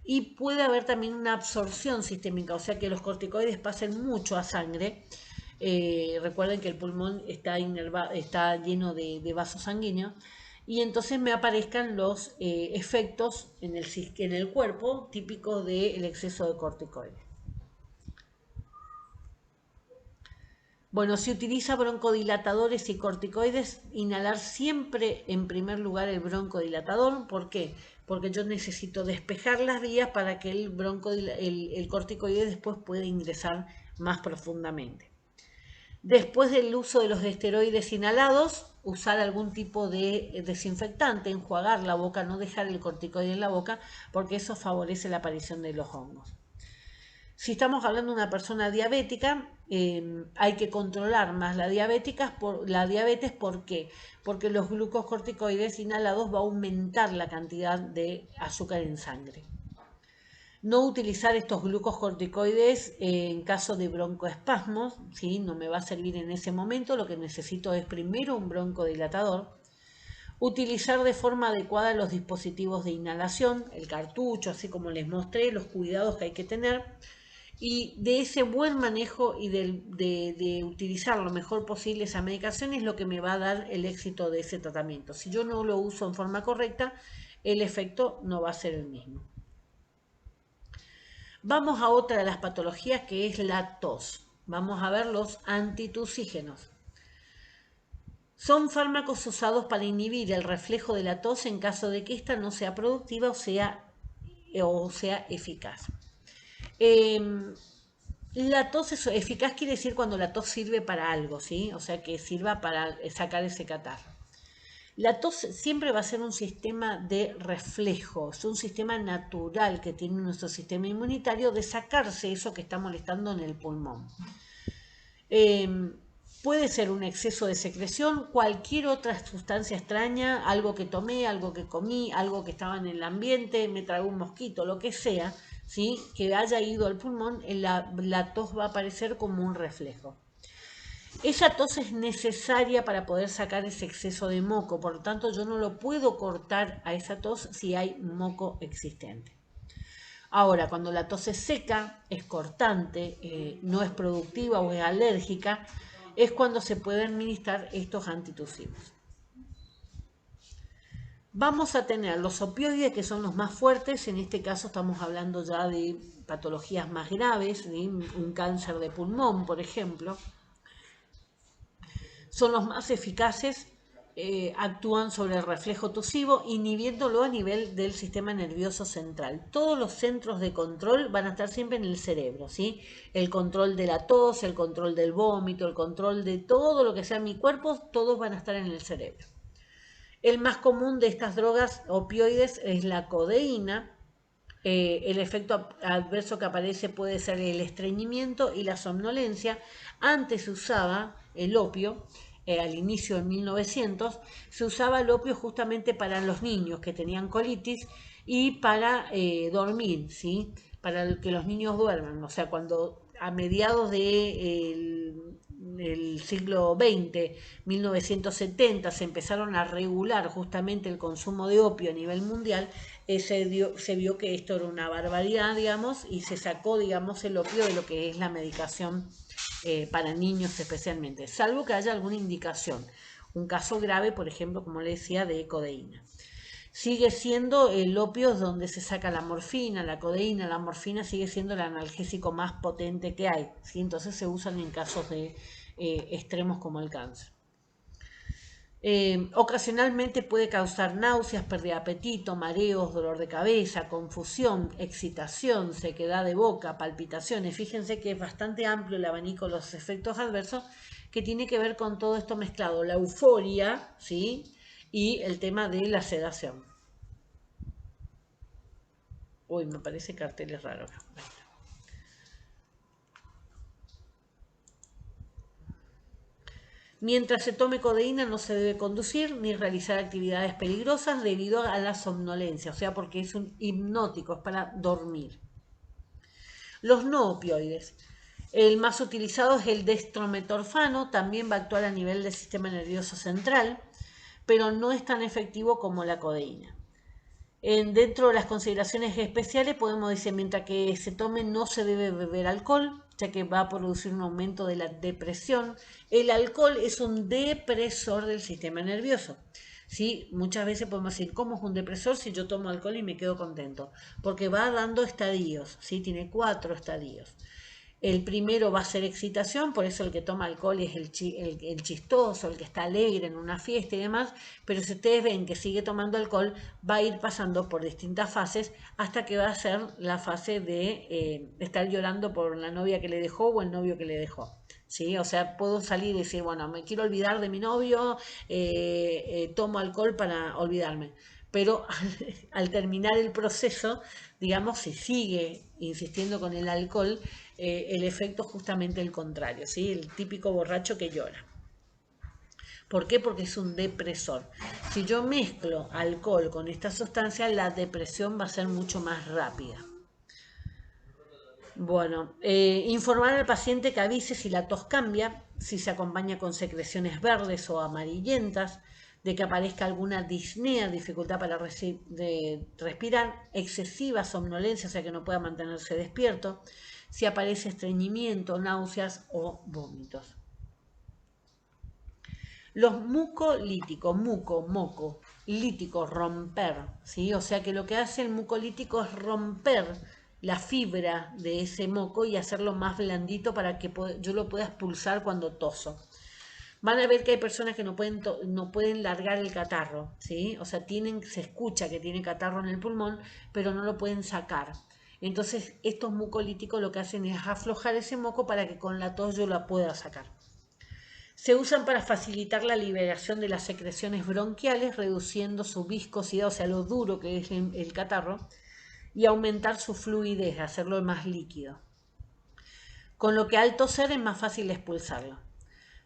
y puede haber también una absorción sistémica, o sea que los corticoides pasen mucho a sangre. Recuerden que el pulmón está lleno de vasos sanguíneos y entonces me aparezcan los efectos en el cuerpo típicos del exceso de corticoides. Bueno, si utiliza broncodilatadores y corticoides, inhalar siempre en primer lugar el broncodilatador. ¿Por qué? Porque yo necesito despejar las vías para que el corticoide después pueda ingresar más profundamente. Después del uso de los esteroides inhalados, usar algún tipo de desinfectante, enjuagar la boca, no dejar el corticoide en la boca, porque eso favorece la aparición de los hongos. Si estamos hablando de una persona diabética, hay que controlar más la diabetes. ¿Por qué? Porque los glucocorticoides inhalados va a aumentar la cantidad de azúcar en sangre. No utilizar estos glucocorticoides en caso de broncoespasmos, ¿sí? No me va a servir en ese momento, lo que necesito es primero un broncodilatador. Utilizar de forma adecuada los dispositivos de inhalación, el cartucho, así como les mostré, los cuidados que hay que tener. Y de ese buen manejo y de utilizar lo mejor posible esa medicación es lo que me va a dar el éxito de ese tratamiento. Si yo no lo uso en forma correcta, el efecto no va a ser el mismo. Vamos a otra de las patologías que es la tos. Vamos a ver los antitusígenos. Son fármacos usados para inhibir el reflejo de la tos en caso de que ésta no sea productiva o sea eficaz. La tos es eficaz, quiere decir cuando la tos sirve para algo, ¿sí? O sea, que sirva para sacar ese catarro. La tos siempre va a ser un sistema de reflejo, es un sistema natural que tiene nuestro sistema inmunitario de sacarse eso que está molestando en el pulmón. Puede ser un exceso de secreción, cualquier otra sustancia extraña, algo que tomé, algo que comí, algo que estaba en el ambiente, me tragó un mosquito, lo que sea, ¿sí? Que haya ido al pulmón, la tos va a aparecer como un reflejo. Esa tos es necesaria para poder sacar ese exceso de moco, por lo tanto yo no lo puedo cortar a esa tos si hay moco existente. Ahora, cuando la tos es seca, es cortante, no es productiva o es alérgica, es cuando se pueden administrar estos antitusivos. Vamos a tener los opioides, que son los más fuertes. En este caso estamos hablando ya de patologías más graves, ¿sí? Un cáncer de pulmón, por ejemplo. Son los más eficaces, actúan sobre el reflejo tusivo, inhibiéndolo a nivel del sistema nervioso central. Todos los centros de control van a estar siempre en el cerebro, ¿sí? El control de la tos, el control del vómito, el control de todo lo que sea mi cuerpo, todos van a estar en el cerebro. El más común de estas drogas opioides es la codeína. El efecto adverso que aparece puede ser el estreñimiento y la somnolencia. Antes se usaba el opio, al inicio de 1900, se usaba el opio justamente para los niños que tenían colitis y para dormir, ¿sí? Para que los niños duerman. O sea, cuando a mediados del siglo XX, 1970, se empezaron a regular justamente el consumo de opio a nivel mundial, se vio que esto era una barbaridad, digamos, y se sacó, digamos, el opio de lo que es la medicación para niños especialmente, salvo que haya alguna indicación. Un caso grave, por ejemplo, como le decía, de codeína. Sigue siendo el opio donde se saca la morfina, la codeína, la morfina sigue siendo el analgésico más potente que hay, ¿sí? Entonces se usan en casos de extremos como el cáncer. Ocasionalmente puede causar náuseas, pérdida de apetito, mareos, dolor de cabeza, confusión, excitación, sequedad de boca, palpitaciones. Fíjense que es bastante amplio el abanico de los efectos adversos que tiene que ver con todo esto mezclado, la euforia, ¿sí? Y el tema de la sedación. Uy, me parece carteles raros. Mientras se tome codeína no se debe conducir ni realizar actividades peligrosas debido a la somnolencia, o sea, porque es un hipnótico, es para dormir. Los no opioides. El más utilizado es el dextrometorfano, también va a actuar a nivel del sistema nervioso central, pero no es tan efectivo como la codeína. Dentro de las consideraciones especiales podemos decir, mientras que se tome no se debe beber alcohol, ya que va a producir un aumento de la depresión. El alcohol es un depresor del sistema nervioso. ¿Sí? Muchas veces podemos decir, ¿cómo es un depresor si yo tomo alcohol y me quedo contento? Porque va dando estadios, ¿sí? Tiene 4 estadios. El primero va a ser excitación, por eso el que toma alcohol es el chistoso, el que está alegre en una fiesta y demás, pero si ustedes ven que sigue tomando alcohol, va a ir pasando por distintas fases hasta que va a ser la fase de estar llorando por la novia que le dejó o el novio que le dejó. ¿Sí? O sea, puedo salir y decir, bueno, me quiero olvidar de mi novio, tomo alcohol para olvidarme. Pero al terminar el proceso, digamos, si sigue insistiendo con el alcohol, el efecto es justamente el contrario, ¿sí? El típico borracho que llora. ¿Por qué? Porque es un depresor. Si yo mezclo alcohol con esta sustancia, la depresión va a ser mucho más rápida. Bueno, informar al paciente que avise si la tos cambia, si se acompaña con secreciones verdes o amarillentas, de que aparezca alguna disnea, dificultad para respirar, excesiva somnolencia, o sea que no pueda mantenerse despierto, si aparece estreñimiento, náuseas o vómitos. Los mucolíticos, moco, lítico, romper, ¿sí? O sea que lo que hace el mucolítico es romper la fibra de ese moco y hacerlo más blandito para que yo lo pueda expulsar cuando toso. Van a ver que hay personas que no pueden largar el catarro, ¿sí? O sea, se escucha que tiene catarro en el pulmón, pero no lo pueden sacar. Entonces, estos mucolíticos lo que hacen es aflojar ese moco para que con la tos yo la pueda sacar. Se usan para facilitar la liberación de las secreciones bronquiales, reduciendo su viscosidad, o sea, lo duro que es el catarro, y aumentar su fluidez, hacerlo más líquido. Con lo que al toser es más fácil expulsarlo.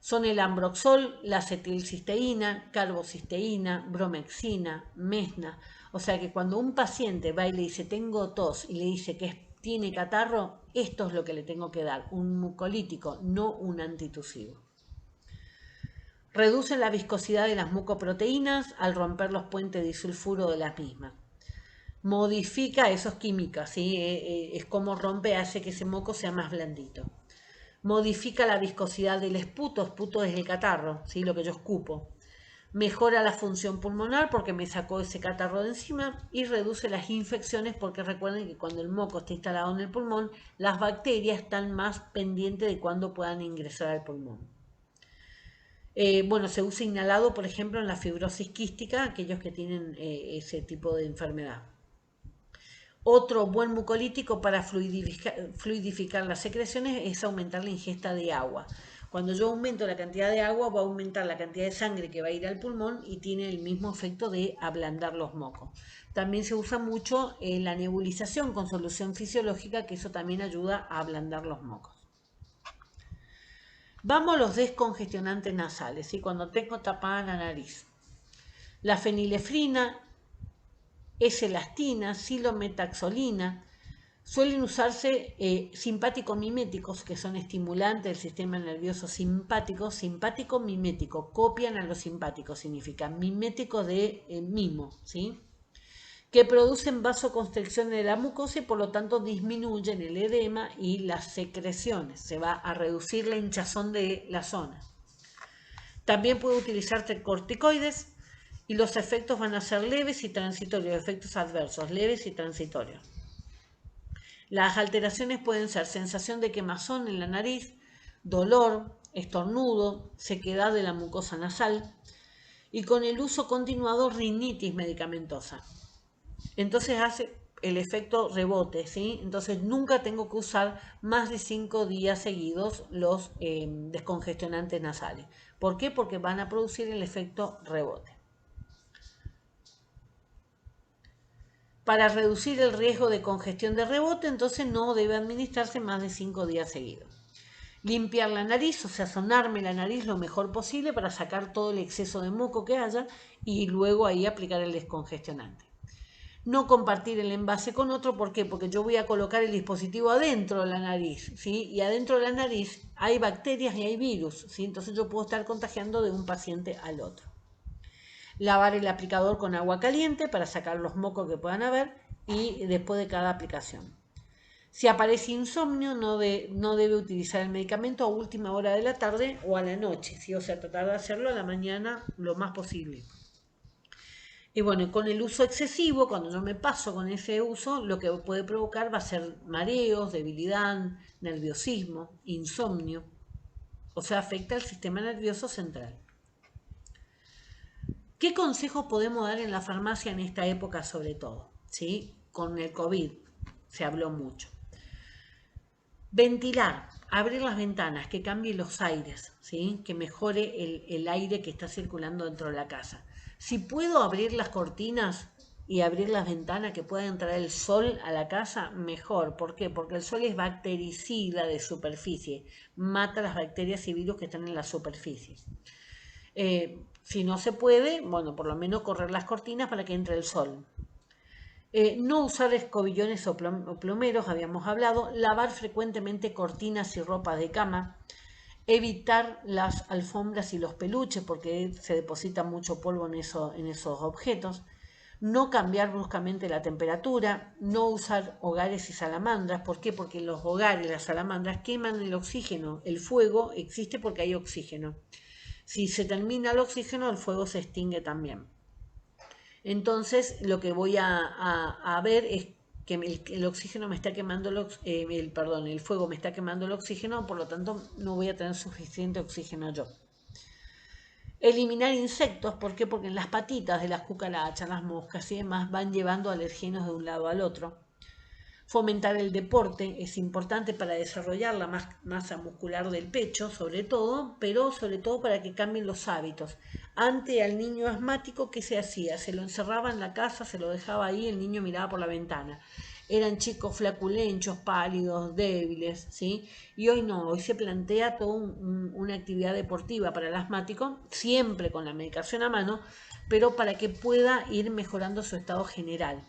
Son el ambroxol, la acetilcisteína, carbocisteína, bromexina, mesna. O sea que cuando un paciente va y le dice tengo tos y le dice que tiene catarro, esto es lo que le tengo que dar, un mucolítico, no un antitusivo. Reducen la viscosidad de las mucoproteínas al romper los puentes disulfuro de las mismas. Modifica esos químicos, ¿sí? Es como rompe, hace que ese moco sea más blandito. Modifica la viscosidad del esputo es el catarro, ¿sí? Lo que yo escupo. Mejora la función pulmonar porque me sacó ese catarro de encima y reduce las infecciones porque recuerden que cuando el moco está instalado en el pulmón, las bacterias están más pendientes de cuándo puedan ingresar al pulmón. Bueno, se usa inhalado, por ejemplo, en la fibrosis quística, aquellos que tienen ese tipo de enfermedad. Otro buen mucolítico para fluidificar las secreciones es aumentar la ingesta de agua. Cuando yo aumento la cantidad de agua, va a aumentar la cantidad de sangre que va a ir al pulmón y tiene el mismo efecto de ablandar los mocos. También se usa mucho la nebulización con solución fisiológica, que eso también ayuda a ablandar los mocos. Vamos a los descongestionantes nasales, ¿sí? Cuando tengo tapada la nariz. La fenilefrina, S-elastina, silometaxolina, suelen usarse simpático-miméticos, que son estimulantes del sistema nervioso simpático, simpático-mimético, copian a los simpáticos, significa mimético de mimo, ¿sí? Que producen vasoconstricción de la mucosa y por lo tanto disminuyen el edema y las secreciones. Se va a reducir la hinchazón de la zona. También puede utilizarse corticoides y los efectos van a ser leves y transitorios, efectos adversos, leves y transitorios. Las alteraciones pueden ser sensación de quemazón en la nariz, dolor, estornudo, sequedad de la mucosa nasal y con el uso continuado rinitis medicamentosa. Entonces hace el efecto rebote, ¿sí? Entonces nunca tengo que usar más de 5 días seguidos los descongestionantes nasales. ¿Por qué? Porque van a producir el efecto rebote. Para reducir el riesgo de congestión de rebote, entonces no debe administrarse más de 5 días seguidos. Limpiar la nariz, o sea, sonarme la nariz lo mejor posible para sacar todo el exceso de moco que haya y luego ahí aplicar el descongestionante. No compartir el envase con otro, ¿por qué? Porque yo voy a colocar el dispositivo adentro de la nariz, ¿sí? Y adentro de la nariz hay bacterias y hay virus, ¿sí? Entonces yo puedo estar contagiando de un paciente al otro. Lavar el aplicador con agua caliente para sacar los mocos que puedan haber y después de cada aplicación. Si aparece insomnio, no debe utilizar el medicamento a última hora de la tarde o a la noche, ¿sí? O sea, tratar de hacerlo a la mañana lo más posible. Y bueno, con el uso excesivo, cuando yo me paso con ese uso, lo que puede provocar va a ser mareos, debilidad, nerviosismo, insomnio. O sea, afecta al sistema nervioso central. ¿Qué consejos podemos dar en la farmacia en esta época sobre todo? ¿Sí? Con el COVID se habló mucho. Ventilar, abrir las ventanas, que cambie los aires, ¿sí? Que mejore el aire que está circulando dentro de la casa. Si puedo abrir las cortinas y abrir las ventanas, que pueda entrar el sol a la casa, mejor. ¿Por qué? Porque el sol es bactericida de superficie, mata las bacterias y virus que están en la superficie. Si no se puede, bueno, por lo menos correr las cortinas para que entre el sol. No usar escobillones o plomeros, habíamos hablado. Lavar frecuentemente cortinas y ropa de cama. Evitar las alfombras y los peluches porque se deposita mucho polvo en esos objetos. No cambiar bruscamente la temperatura. No usar hogares y salamandras. ¿Por qué? Porque los hogares y las salamandras queman el oxígeno. El fuego existe porque hay oxígeno. Si se termina el oxígeno, el fuego se extingue también. Entonces, lo que voy a ver es que el oxígeno me está quemando, el fuego me está quemando el oxígeno, por lo tanto no voy a tener suficiente oxígeno yo. Eliminar insectos, ¿por qué? Porque en las patitas de las cucarachas, las moscas y demás van llevando alergenos de un lado al otro. Fomentar el deporte es importante para desarrollar la masa muscular del pecho, sobre todo, pero sobre todo para que cambien los hábitos. Antes al niño asmático, ¿qué se hacía? Se lo encerraba en la casa, se lo dejaba ahí, el niño miraba por la ventana. Eran chicos flaculenchos, pálidos, débiles, ¿sí? Y hoy no, hoy se plantea toda una actividad deportiva para el asmático, siempre con la medicación a mano, pero para que pueda ir mejorando su estado general.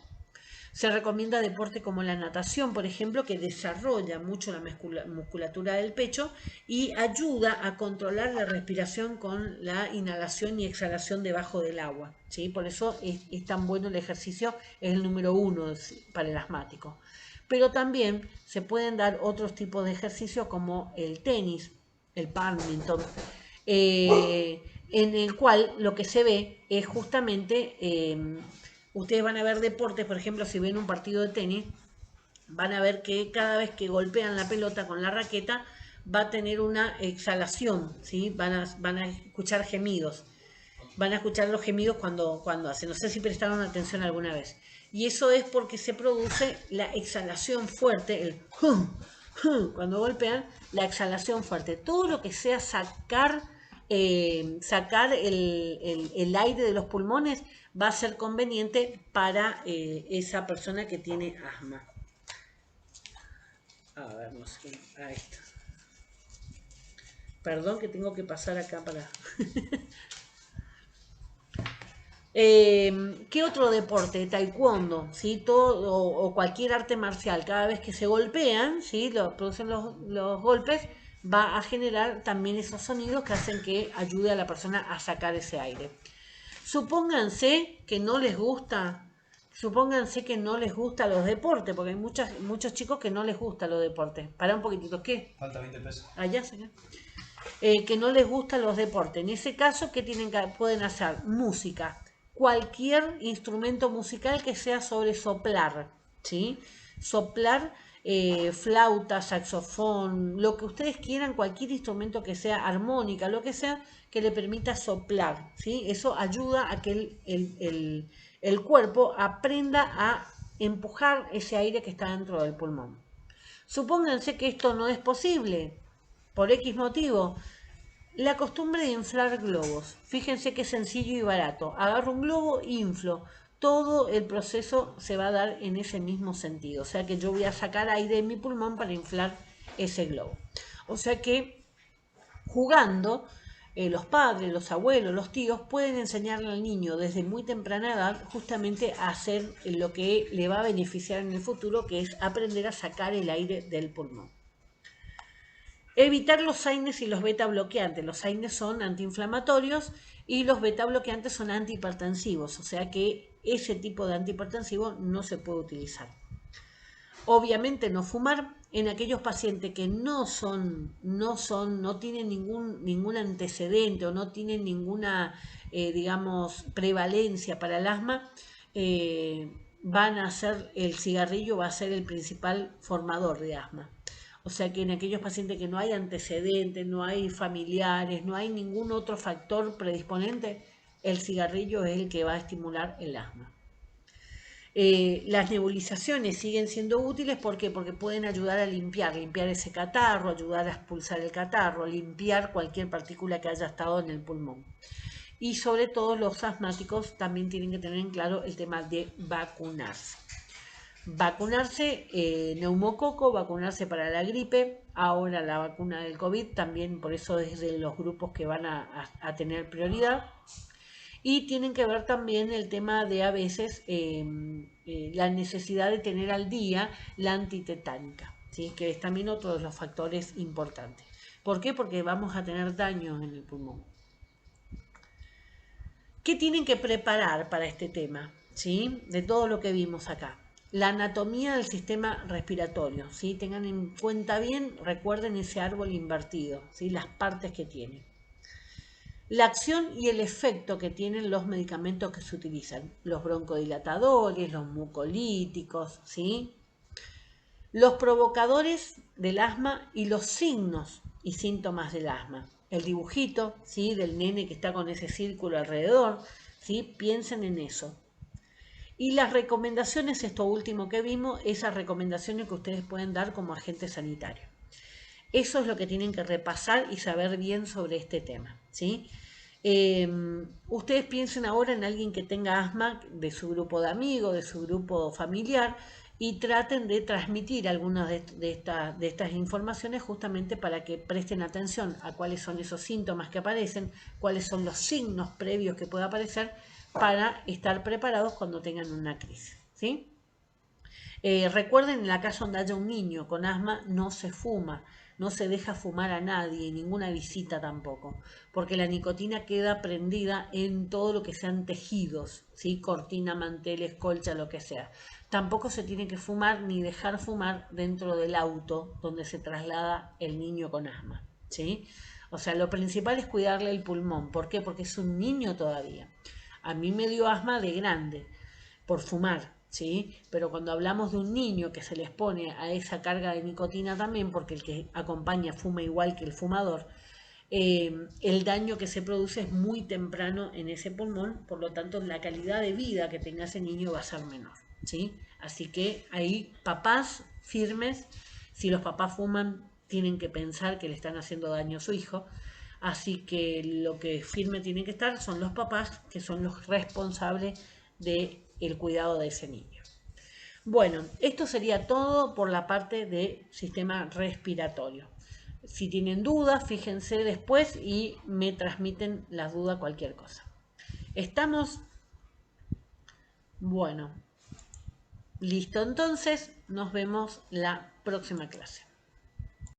Se recomienda deporte como la natación, por ejemplo, que desarrolla mucho la musculatura del pecho y ayuda a controlar la respiración con la inhalación y exhalación debajo del agua, ¿sí? Por eso es tan bueno el ejercicio, es el número 1 para el asmático. Pero también se pueden dar otros tipos de ejercicios como el tenis, el badminton, en el cual lo que se ve es justamente... ustedes van a ver deportes, por ejemplo, si ven un partido de tenis, van a ver que cada vez que golpean la pelota con la raqueta va a tener una exhalación, ¿sí? Van a escuchar gemidos. Van a escuchar los gemidos cuando hacen. No sé si prestaron atención alguna vez. Y eso es porque se produce la exhalación fuerte, el hum, hum, cuando golpean, la exhalación fuerte. Todo lo que sea sacar el aire de los pulmones va a ser conveniente para esa persona que tiene asma. A ver, no sé, ahí está. Perdón que tengo que pasar acá para... ¿Qué otro deporte? Taekwondo, ¿sí? Todo, o cualquier arte marcial. Cada vez que se golpean, ¿sí? Producen los golpes, va a generar también esos sonidos que hacen que ayude a la persona a sacar ese aire. Supónganse que no les gusta los deportes, porque hay muchos chicos que no les gusta los deportes. Para un poquitito, ¿qué? Falta 20 pesos. Allá, señor. Que no les gustan los deportes. En ese caso, ¿qué pueden hacer? Música. Cualquier instrumento musical que sea sobre soplar, ¿sí? Soplar, flauta, saxofón, lo que ustedes quieran, cualquier instrumento que sea armónica, lo que sea, que le permita soplar, ¿sí? Eso ayuda a que el cuerpo aprenda a empujar ese aire que está dentro del pulmón. Supónganse que esto no es posible, por X motivo. La costumbre de inflar globos. Fíjense qué sencillo y barato. Agarro un globo, inflo. Todo el proceso se va a dar en ese mismo sentido. O sea que yo voy a sacar aire de mi pulmón para inflar ese globo. O sea que jugando, los padres, los abuelos, los tíos pueden enseñarle al niño desde muy temprana edad justamente a hacer lo que le va a beneficiar en el futuro, que es aprender a sacar el aire del pulmón. Evitar los AINES y los beta bloqueantes. Los AINES son antiinflamatorios y los beta bloqueantes son antihipertensivos, o sea que ese tipo de antihipertensivo no se puede utilizar. Obviamente no fumar en aquellos pacientes que no tienen ningún antecedente o no tienen ninguna, digamos, prevalencia para el asma, van a ser, el cigarrillo va a ser el principal formador de asma. O sea que en aquellos pacientes que no hay antecedentes, no hay familiares, no hay ningún otro factor predisponente, el cigarrillo es el que va a estimular el asma. Las nebulizaciones siguen siendo útiles, ¿por qué? Porque pueden ayudar a limpiar ese catarro, ayudar a expulsar el catarro, limpiar cualquier partícula que haya estado en el pulmón. Y sobre todo los asmáticos también tienen que tener en claro el tema de vacunarse. Vacunarse neumococo, vacunarse para la gripe, ahora la vacuna del COVID, también por eso es de los grupos que van a tener prioridad. Y tienen que ver también el tema de a veces la necesidad de tener al día la antitetánica, ¿sí? Que es también otro de los factores importantes. ¿Por qué? Porque vamos a tener daños en el pulmón. ¿Qué tienen que preparar para este tema? ¿Sí? De todo lo que vimos acá. La anatomía del sistema respiratorio, ¿sí? Tengan en cuenta bien, recuerden ese árbol invertido, ¿sí? Las partes que tiene. La acción y el efecto que tienen los medicamentos que se utilizan, los broncodilatadores, los mucolíticos, ¿sí? Los provocadores del asma y los signos y síntomas del asma. El dibujito, ¿sí? Del nene que está con ese círculo alrededor, ¿sí? Piensen en eso. Y las recomendaciones, esto último que vimos, esas recomendaciones que ustedes pueden dar como agente sanitario. Eso es lo que tienen que repasar y saber bien sobre este tema, ¿sí? Ustedes piensen ahora en alguien que tenga asma de su grupo de amigos, de su grupo familiar, y traten de transmitir algunas de estas informaciones justamente para que presten atención a cuáles son esos síntomas que aparecen, cuáles son los signos previos que pueda aparecer para estar preparados cuando tengan una crisis, ¿sí? Recuerden, en la casa donde haya un niño con asma, no se fuma, no se deja fumar a nadie, ninguna visita tampoco, porque la nicotina queda prendida en todo lo que sean tejidos, ¿sí? Cortina, manteles, colcha, lo que sea. Tampoco se tiene que fumar ni dejar fumar dentro del auto donde se traslada el niño con asma, ¿sí? O sea, lo principal es cuidarle el pulmón. ¿Por qué? Porque es un niño todavía. A mí me dio asma de grande por fumar, ¿sí? Pero cuando hablamos de un niño que se les pone a esa carga de nicotina también, porque el que acompaña fuma igual que el fumador, el daño que se produce es muy temprano en ese pulmón, por lo tanto la calidad de vida que tenga ese niño va a ser menor, ¿sí? Así que ahí papás firmes, si los papás fuman, tienen que pensar que le están haciendo daño a su hijo. Así que lo que firme tienen que estar son los papás, que son los responsables del cuidado de ese niño. Bueno, esto sería todo por la parte de sistema respiratorio. Si tienen dudas, fíjense después y me transmiten las dudas, cualquier cosa. ¿Estamos? Bueno, listo, entonces nos vemos la próxima clase.